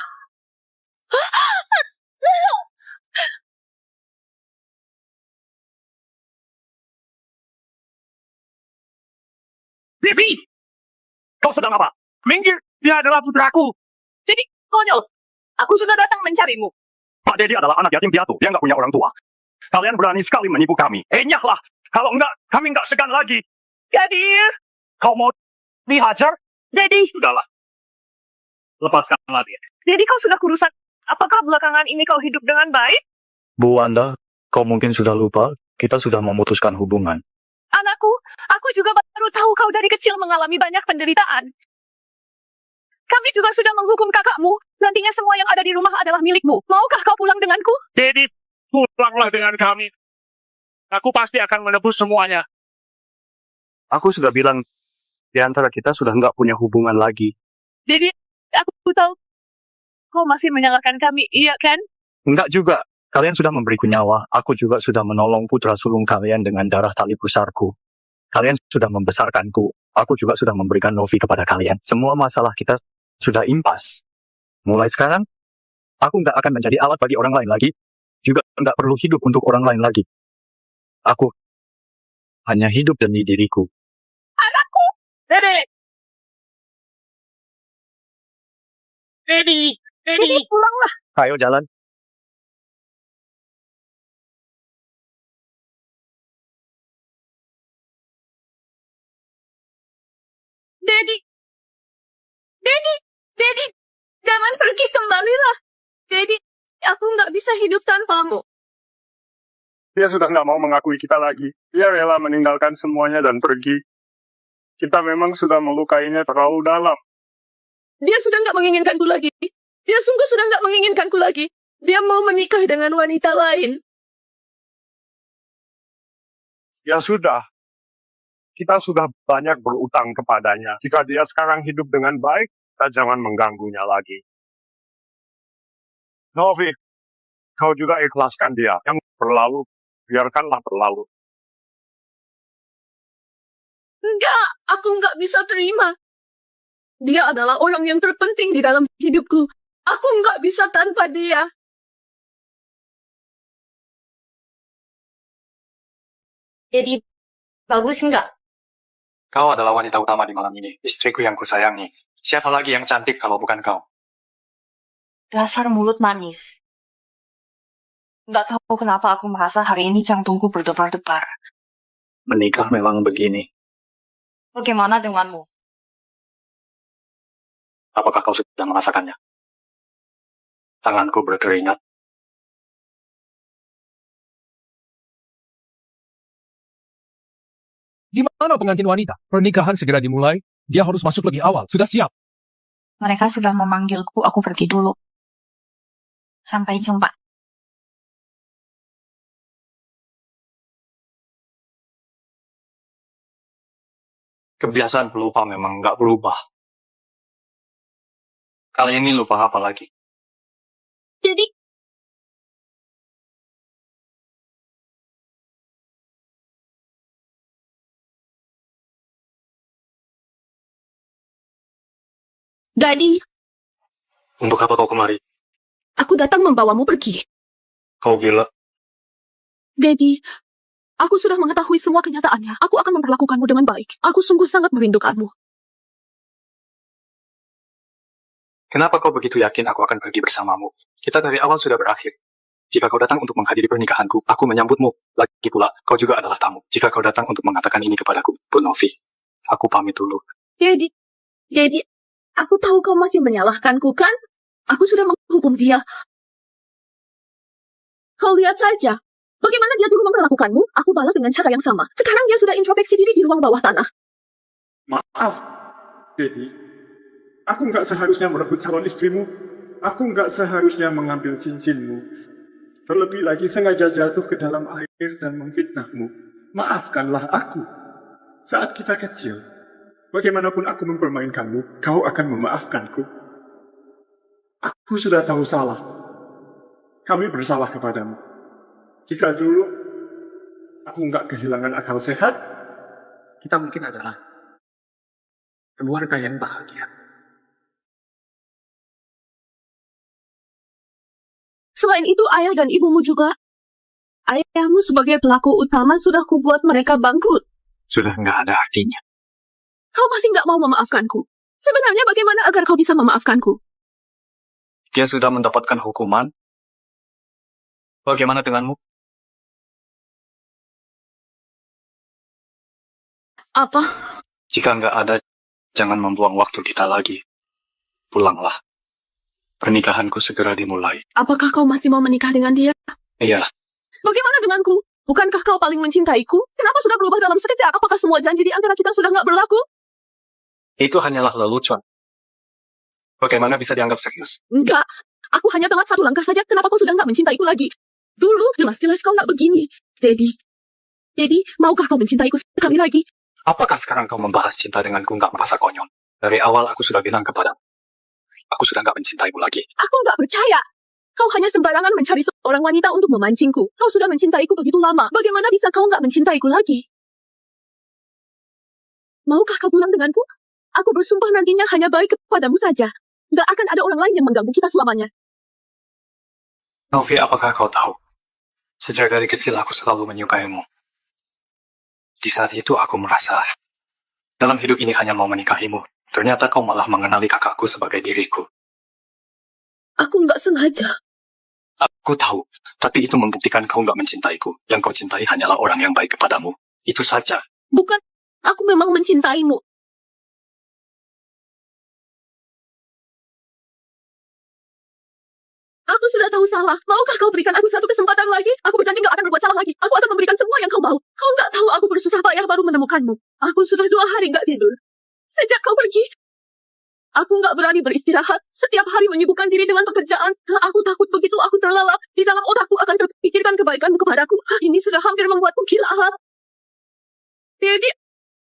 Debbie! Kau sedang apa? Minggir! Dia adalah putraku! Dedi, konyol. Aku sudah datang mencarimu. Pak Dedi adalah anak yatim piatu. Dia nggak punya orang tua. Kalian berani sekali menipu kami. Nyahlah. Kalau enggak, kami nggak segan lagi. Dedi! Kau mau dihajar? Dedi! Sudahlah. Lepaskanlah dia. Dedi, kau sudah kurusan. Apakah belakangan ini kau hidup dengan baik? Bu Wanda, kau mungkin sudah lupa, kita sudah memutuskan hubungan. Anakku, aku juga baru tahu kau dari kecil mengalami banyak penderitaan. Kami juga sudah menghukum kakakmu. Nantinya semua yang ada di rumah adalah milikmu. Maukah kau pulang denganku? Dedi, pulanglah dengan kami. Aku pasti akan menebus semuanya. Aku sudah bilang, di antara kita sudah nggak punya hubungan lagi. Dedi, aku tahu kau masih menyalahkan kami, iya kan? Enggak juga. Kalian sudah memberiku nyawa. Aku juga sudah menolong putra sulung kalian dengan darah tali pusarku. Kalian sudah membesarkanku. Aku juga sudah memberikan Novi kepada kalian. Semua masalah kita sudah impas. Mulai sekarang, aku nggak akan menjadi alat bagi orang lain lagi. Juga nggak perlu hidup untuk orang lain lagi. Aku hanya hidup demi diriku. Anakku! Dedi! Dedi! Dedi, pulanglah! Ayo jalan. Daddy. Daddy. Daddy. Jangan pergi, kembalilah. Daddy, aku nggak bisa hidup tanpamu. Dia sudah nggak mau mengakui kita lagi. Dia rela meninggalkan semuanya dan pergi. Kita memang sudah melukainya terlalu dalam. Dia sudah nggak menginginkanku lagi. Dia sungguh sudah nggak menginginkanku lagi. Dia mau menikah dengan wanita lain. Ya sudah. Kita sudah banyak berutang kepadanya. Jika dia sekarang hidup dengan baik, kita jangan mengganggunya lagi. Novi, kau juga ikhlaskan dia. Yang berlalu, biarkanlah berlalu. Enggak, aku nggak bisa terima. Dia adalah orang yang terpenting di dalam hidupku. Aku nggak bisa tanpa dia. Jadi, bagus nggak? Kau adalah wanita utama di malam ini, istriku yang kusayangi. Siapa lagi yang cantik kalau bukan kau? Dasar mulut manis. Nggak tahu kenapa aku merasa hari ini jantungku berdebar-debar. Menikah memang begini. Bagaimana denganmu? Apakah kau sudah merasakannya? Tanganku berkeringat. Di mana pengantin wanita? Pernikahan segera dimulai. Dia harus masuk lebih awal. Sudah siap. Mereka sudah memanggilku, aku pergi dulu. Sampai jumpa. Kebiasaan pelupa memang nggak berubah. Kali ini lupa apa lagi? Jadi, Daddy, Untuk apa kau kemari? aku datang membawamu pergi. Kau gila. Daddy, aku sudah mengetahui semua kenyataannya. Aku akan memperlakukanmu dengan baik. Aku sungguh sangat merindukanmu. Kenapa kau begitu yakin aku akan pergi bersamamu? Kita dari awal sudah berakhir. Jika kau datang untuk menghadiri pernikahanku, aku menyambutmu. Lagi pula, kau juga adalah tamu. Jika kau datang untuk mengatakan ini kepadaku, Bu Novi, aku pamit dulu. Daddy, aku tahu kau masih menyalahkanku, kan? Aku sudah menghukum dia. Kau lihat saja. Bagaimana dia dulu memperlakukanmu? Aku balas dengan cara yang sama. Sekarang dia sudah introspeksi diri di ruang bawah tanah. Maaf, Daddy. Aku nggak seharusnya merebut calon istrimu. Aku nggak seharusnya mengambil cincinmu. Terlebih lagi sengaja jatuh ke dalam air dan memfitnahmu. Maafkanlah aku. Saat kita kecil, bagaimanapun aku mempermainkanmu, kau akan memaafkanku. Aku sudah tahu salah. Kami bersalah kepadamu. Jika dulu aku nggak kehilangan akal sehat, kita mungkin adalah keluarga yang bahagia. Selain itu, ayah dan ibumu juga. Ayahmu sebagai pelaku utama sudah kubuat mereka bangkrut. Sudah nggak ada artinya. Kau masih nggak mau memaafkanku. Sebenarnya bagaimana agar kau bisa memaafkanku? Dia sudah mendapatkan hukuman. Bagaimana denganmu? Apa? Jika nggak ada, jangan membuang waktu kita lagi. Pulanglah. Pernikahanku segera dimulai. Apakah kau masih mau menikah dengan dia? Iya. Bagaimana denganku? Bukankah kau paling mencintaiku? Kenapa sudah berubah dalam sekejap? Apakah semua janji di antara kita sudah nggak berlaku? Itu hanyalah lelucon. Bagaimana bisa dianggap serius? Enggak. Aku hanya telat satu langkah saja. Kenapa kau sudah nggak mencintaiku lagi? Dulu jelas-jelas kau nggak begini. Daddy, maukah kau mencintaiku sekali lagi? Apakah sekarang kau membahas cinta denganku nggak merasa konyol? Dari awal aku sudah bilang kepadamu. Aku sudah nggak mencintaimu lagi. Aku nggak percaya. Kau hanya sembarangan mencari seorang wanita untuk memancingku. Kau sudah mencintaiku begitu lama. Bagaimana bisa kau nggak mencintaiku lagi? Maukah kau pulang denganku? Aku bersumpah nantinya hanya baik kepadamu saja. Nggak akan ada orang lain yang mengganggu kita selamanya. Novi, apakah kau tahu? Sejak dari kecil aku selalu menyukaimu. Di saat itu aku merasa dalam hidup ini hanya mau menikahimu. Ternyata kau malah mengenali kakakku sebagai diriku. Aku nggak sengaja. Aku tahu, tapi itu membuktikan kau nggak mencintaiku. Yang kau cintai hanyalah orang yang baik kepadamu. Itu saja. Bukan, aku memang mencintaimu. Aku sudah tahu salah. Maukah kau berikan aku satu kesempatan lagi? Aku berjanji gak akan berbuat salah lagi. Aku akan memberikan semua yang kau mau. Kau gak tahu aku bersusah payah baru menemukanmu. Aku sudah 2 hari gak tidur. Sejak kau pergi, aku gak berani beristirahat. Setiap hari menyibukkan diri dengan pekerjaan. Aku takut begitu aku terlelap, di dalam otakku akan terpikirkan kebaikanmu kepadaku. Ini sudah hampir membuatku gila. Jadi,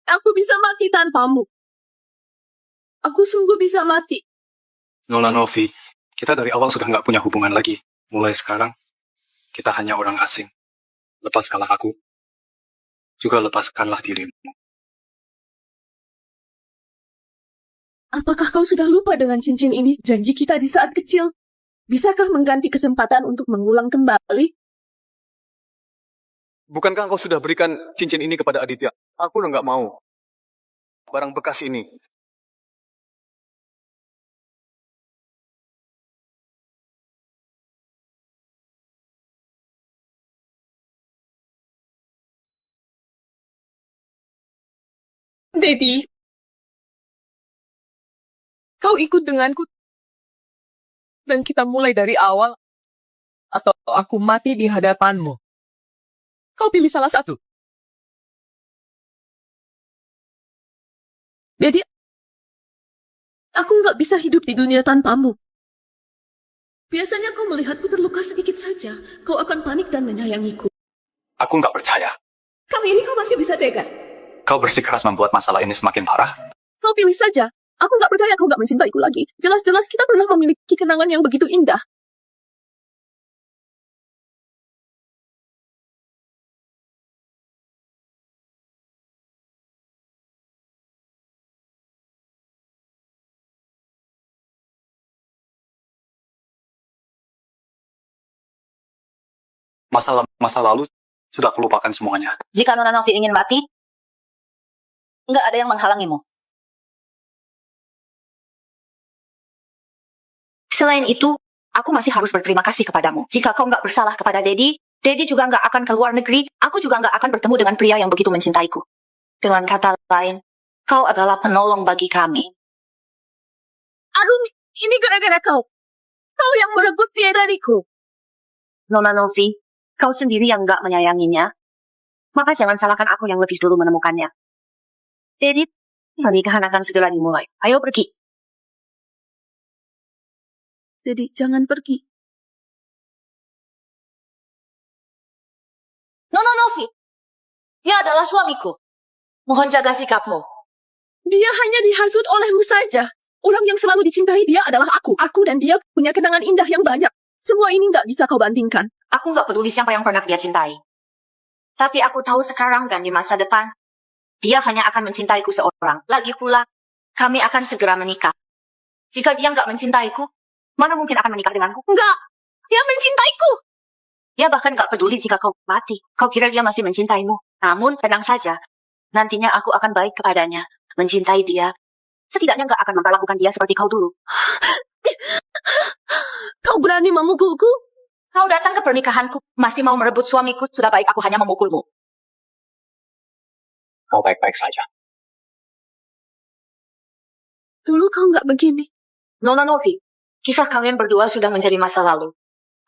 aku bisa mati tanpamu. Aku sungguh bisa mati. Nona Novi, kita dari awal sudah nggak punya hubungan lagi. Mulai sekarang, kita hanya orang asing. Lepaskanlah aku. Juga lepaskanlah dirimu. Apakah kau sudah lupa dengan cincin ini? Janji kita di saat kecil. Bisakah mengganti kesempatan untuk mengulang kembali? Bukankah engkau sudah berikan cincin ini kepada Aditya? Aku udah nggak mau. Barang bekas ini. Daddy, kau ikut denganku dan kita mulai dari awal atau aku mati di hadapanmu. Kau pilih salah satu. Daddy, aku nggak bisa hidup di dunia tanpamu. Biasanya kau melihatku terluka sedikit saja, kau akan panik dan menyayangiku. Aku nggak percaya. Kali ini kau masih bisa tega. Kau bersikeras membuat masalah ini semakin parah. Kau pilih saja. Aku nggak percaya kau nggak mencintaiku lagi. Jelas-jelas kita pernah memiliki kenangan yang begitu indah. Masa lalu sudah kelupakan semuanya. Jika Nona Novi ingin mati, nggak ada yang menghalangimu. Selain itu, aku masih harus berterima kasih kepadamu. Jika kau nggak bersalah kepada Daddy, Daddy juga nggak akan ke luar negeri, aku juga nggak akan bertemu dengan pria yang begitu mencintaiku. Dengan kata lain, kau adalah penolong bagi kami. Arun, ini gara-gara kau. Kau yang merebut dia dariku. Nona Novi, kau sendiri yang nggak menyayanginya. Maka jangan salahkan aku yang lebih dulu menemukannya. Daddy, pernikahan akan segera dimulai. Ayo pergi. Daddy, jangan pergi. Nona Novi, dia adalah suamiku. Mohon jaga sikapmu. Dia hanya dihasut olehmu saja. Orang yang selalu dicintai dia adalah aku. Aku dan dia punya kenangan indah yang banyak. Semua ini nggak bisa kau bandingkan. Aku nggak peduli siapa yang pernah dia cintai. Tapi aku tahu sekarang dan di masa depan, dia hanya akan mencintaiku seorang. Lagi pula, kami akan segera menikah. Jika dia nggak mencintaiku, mana mungkin akan menikah denganku? Enggak, dia mencintaiku. Dia bahkan nggak peduli jika kau mati. Kau kira dia masih mencintaimu. Namun, tenang saja. Nantinya aku akan baik kepadanya. Mencintai dia. Setidaknya nggak akan memperlakukan dia seperti kau dulu. Kau berani memukulku? Kau datang ke pernikahanku, masih mau merebut suamiku. Sudah baik aku hanya memukulmu. Kau baik-baik saja. Dulu kau nggak begini. Nona Novi, kisah kalian berdua sudah menjadi masa lalu.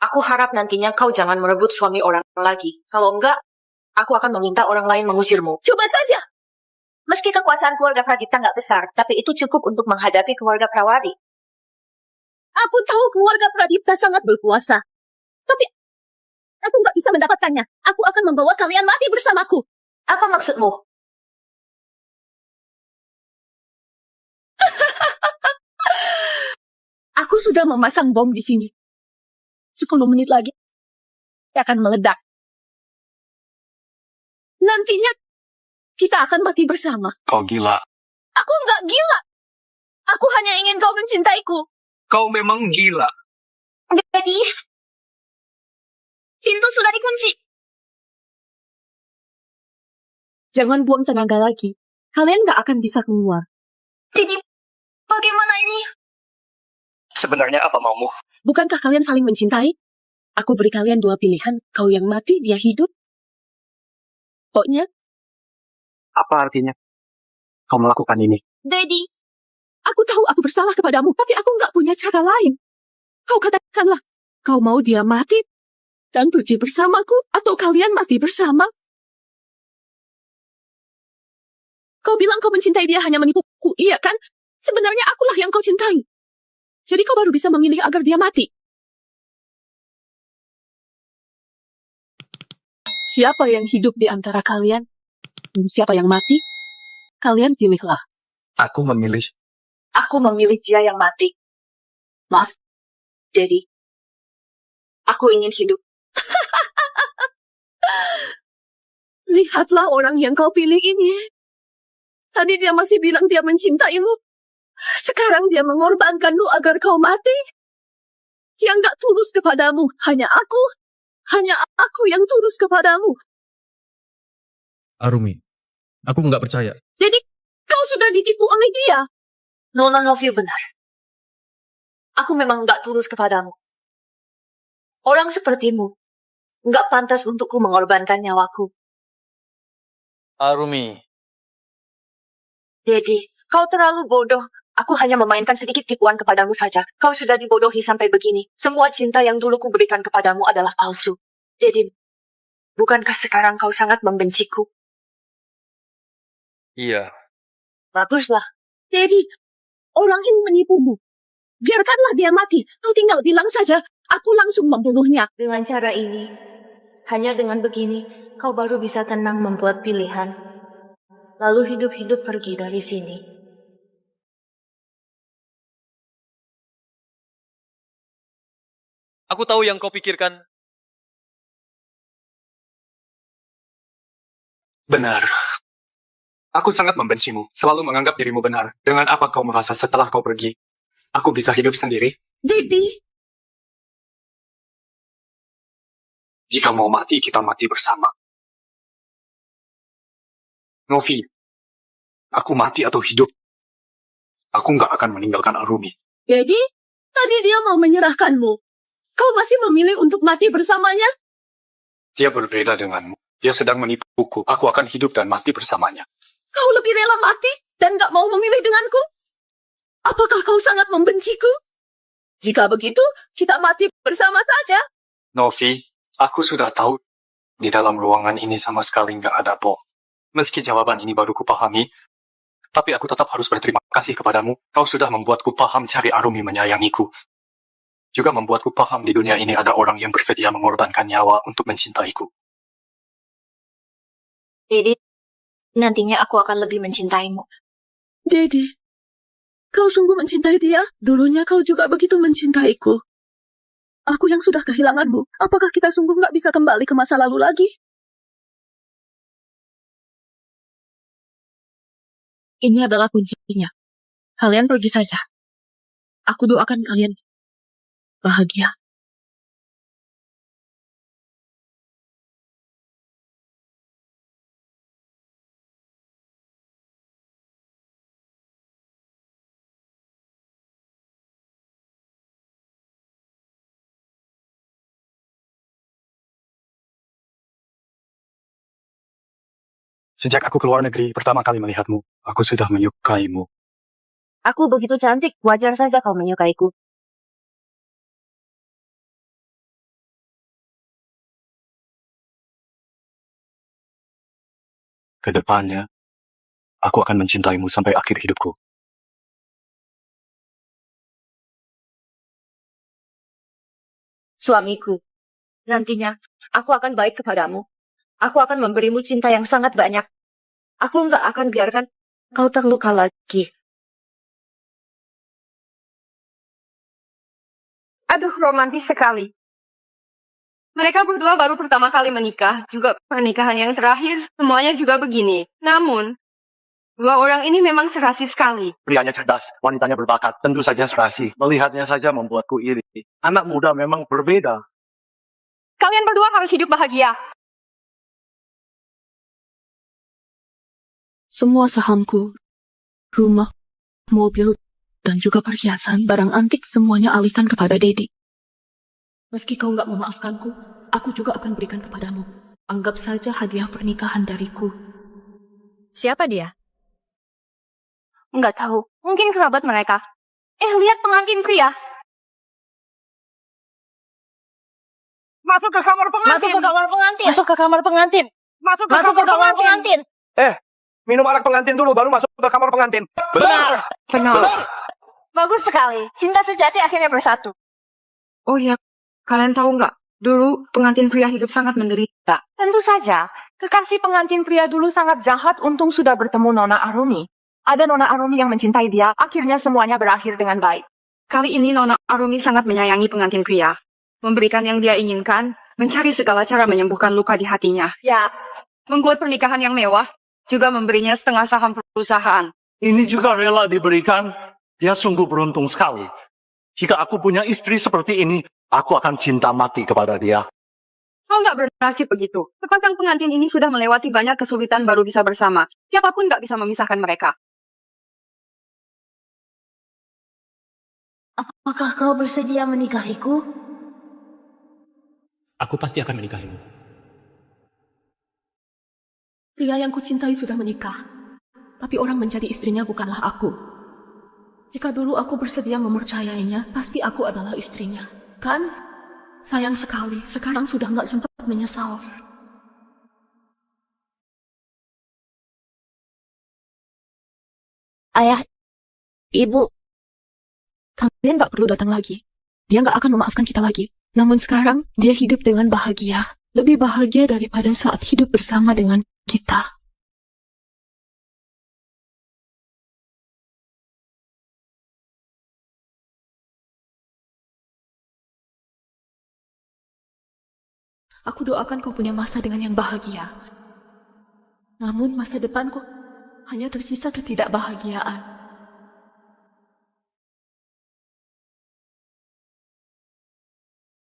Aku harap nantinya kau jangan merebut suami orang lagi. Kalau enggak, aku akan meminta orang lain mengusirmu. Coba saja. Meski kekuasaan keluarga Pradipta nggak besar, tapi itu cukup untuk menghadapi keluarga Prawari. Aku tahu keluarga Pradipta sangat berkuasa. Tapi aku nggak bisa mendapatkannya. Aku akan membawa kalian mati bersamaku. Apa maksudmu? Aku sudah memasang bom di sini. 10 menit lagi akan meledak. Nantinya kita akan mati bersama. Kau gila. Aku nggak gila. Aku hanya ingin kau mencintaiku. Kau memang gila. Daddy, pintu sudah dikunci. Jangan buang tenaga lagi. Kalian nggak akan bisa keluar. Daddy, bagaimana ini? Sebenarnya apa maumu? Bukankah kalian saling mencintai? Aku beri kalian 2 pilihan. Kau yang mati, dia hidup. Pokoknya. Apa artinya kau melakukan ini? Daddy, aku tahu aku bersalah kepadamu, tapi aku nggak punya cara lain. Kau katakanlah, Kau mau dia mati dan pergi bersamaku, atau kalian mati bersama? Kau bilang kau mencintai dia hanya menipuku, iya kan? Sebenarnya akulah yang kau cintai. Jadi kau baru bisa memilih agar dia mati. Siapa yang hidup di antara kalian? Dan siapa yang mati? Kalian pilihlah. Aku memilih. Aku memilih dia yang mati. Maaf, Daddy. Aku ingin hidup. Lihatlah orang yang kau pilih ini. Tadi dia masih bilang dia mencintaimu. Sekarang dia mengorbankanmu agar kau mati. Dia nggak tulus kepadamu. Hanya aku yang tulus kepadamu. Arumi, aku nggak percaya. Jadi kau sudah ditipu oleh dia. Nona Novi benar. Aku memang nggak tulus kepadamu. Orang sepertimu nggak pantas untukku mengorbankan nyawaku. Arumi, Daddy, kau terlalu bodoh. Aku hanya memainkan sedikit tipuan kepadamu saja. Kau sudah dibodohi sampai begini. Semua cinta yang dulu kuberikan kepadamu adalah palsu. Daddy, bukankah sekarang kau sangat membenciku? iya. Baguslah. Daddy, orang ini menipumu. Biarkanlah dia mati. Kau tinggal bilang saja, aku langsung membunuhnya. Dengan cara ini, hanya dengan begini, kau baru bisa tenang membuat pilihan. Lalu hidup-hidup pergi dari sini. Aku tahu yang kau pikirkan. Benar. Aku sangat membencimu, selalu menganggap dirimu benar. Dengan apa kau merasa setelah kau pergi? Aku bisa hidup sendiri? Daddy, Jika mau mati, kita mati bersama. Novi, aku mati atau hidup, aku nggak akan meninggalkan Arumi. Daddy, tadi dia mau menyerahkanmu. Kau masih memilih untuk mati bersamanya? Dia berbeda denganmu. Dia sedang menipuku. Aku akan hidup dan mati bersamanya. Kau lebih rela mati dan gak mau memilih denganku? Apakah kau sangat membenciku? Jika begitu, kita mati bersama saja. Novi, aku sudah tahu di dalam ruangan ini sama sekali nggak ada bom. Meski jawaban ini baru kupahami, tapi aku tetap harus berterima kasih kepadamu. Kau sudah membuatku paham cari Arumi menyayangiku. Juga membuatku paham di dunia ini ada orang yang bersedia mengorbankan nyawa untuk mencintaiku. Daddy, nantinya aku akan lebih mencintaimu. Daddy, kau sungguh mencintai dia? Dulunya kau juga begitu mencintaiku. Aku yang sudah kehilanganmu. Apakah kita sungguh nggak bisa kembali ke masa lalu lagi? Ini adalah kuncinya. Kalian pergi saja. Aku doakan kalian bahagia. Sejak aku keluar negeri pertama kali melihatmu, aku sudah menyukaimu. Aku begitu cantik, wajar saja kau menyukaiku. Kedepannya, aku akan mencintaimu sampai akhir hidupku. Suamiku, nantinya aku akan baik kepadamu. Aku akan memberimu cinta yang sangat banyak. Aku nggak akan biarkan kau terluka lagi. Aduh, romantis sekali. Mereka berdua baru pertama kali menikah, juga pernikahan yang terakhir, semuanya juga begini. Namun, dua orang ini memang serasi sekali. Prianya cerdas, wanitanya berbakat, tentu saja serasi. Melihatnya saja membuatku iri. Anak muda memang berbeda. Kalian berdua harus hidup bahagia. Semua sahamku, rumah, mobil, dan juga perhiasan, barang antik semuanya alihkan kepada Daddy. Meski kau nggak memaafkanku, aku juga akan berikan kepadamu. Anggap saja hadiah pernikahan dariku. Siapa dia? Nggak tahu. Mungkin kerabat mereka. Lihat pengantin pria. Masuk ke kamar pengantin. Masuk ke kamar pengantin. Masuk ke kamar pengantin. Masuk ke Masuk ke kamar kamar pengantin. pengantin. Minum arak pengantin dulu, baru masuk ke kamar pengantin. Benar. Bagus sekali. Cinta sejati akhirnya bersatu. Oh ya, kalian tahu nggak? Dulu pengantin pria hidup sangat menderita. Tentu saja. Kekasih pengantin pria dulu sangat jahat untung sudah bertemu Nona Arumi. Ada Nona Arumi yang mencintai dia, akhirnya semuanya berakhir dengan baik. Kali ini Nona Arumi sangat menyayangi pengantin pria. Memberikan yang dia inginkan, mencari segala cara menyembuhkan luka di hatinya. Ya, membuat pernikahan yang mewah, juga memberinya setengah saham perusahaan. Ini juga rela diberikan. Dia sungguh beruntung sekali. Jika aku punya istri seperti ini, aku akan cinta mati kepada dia. Kau nggak bernasib begitu. Sepasang pengantin ini sudah melewati banyak kesulitan baru bisa bersama. Siapapun nggak bisa memisahkan mereka. Apakah kau bersedia menikahiku? Aku pasti akan menikahimu. Pria yang kucintai sudah menikah. Tapi orang menjadi istrinya bukanlah aku. Jika dulu aku bersedia mempercayainya, pasti aku adalah istrinya. Kan? Sayang sekali, sekarang sudah nggak sempat menyesal. Ayah, Ibu, kalian nggak perlu datang lagi. Dia nggak akan memaafkan kita lagi. Namun sekarang, dia hidup dengan bahagia. Lebih bahagia daripada saat hidup bersama dengan kita. Aku doakan kau punya masa dengan yang bahagia. Namun masa depanku hanya tersisa ketidakbahagiaan.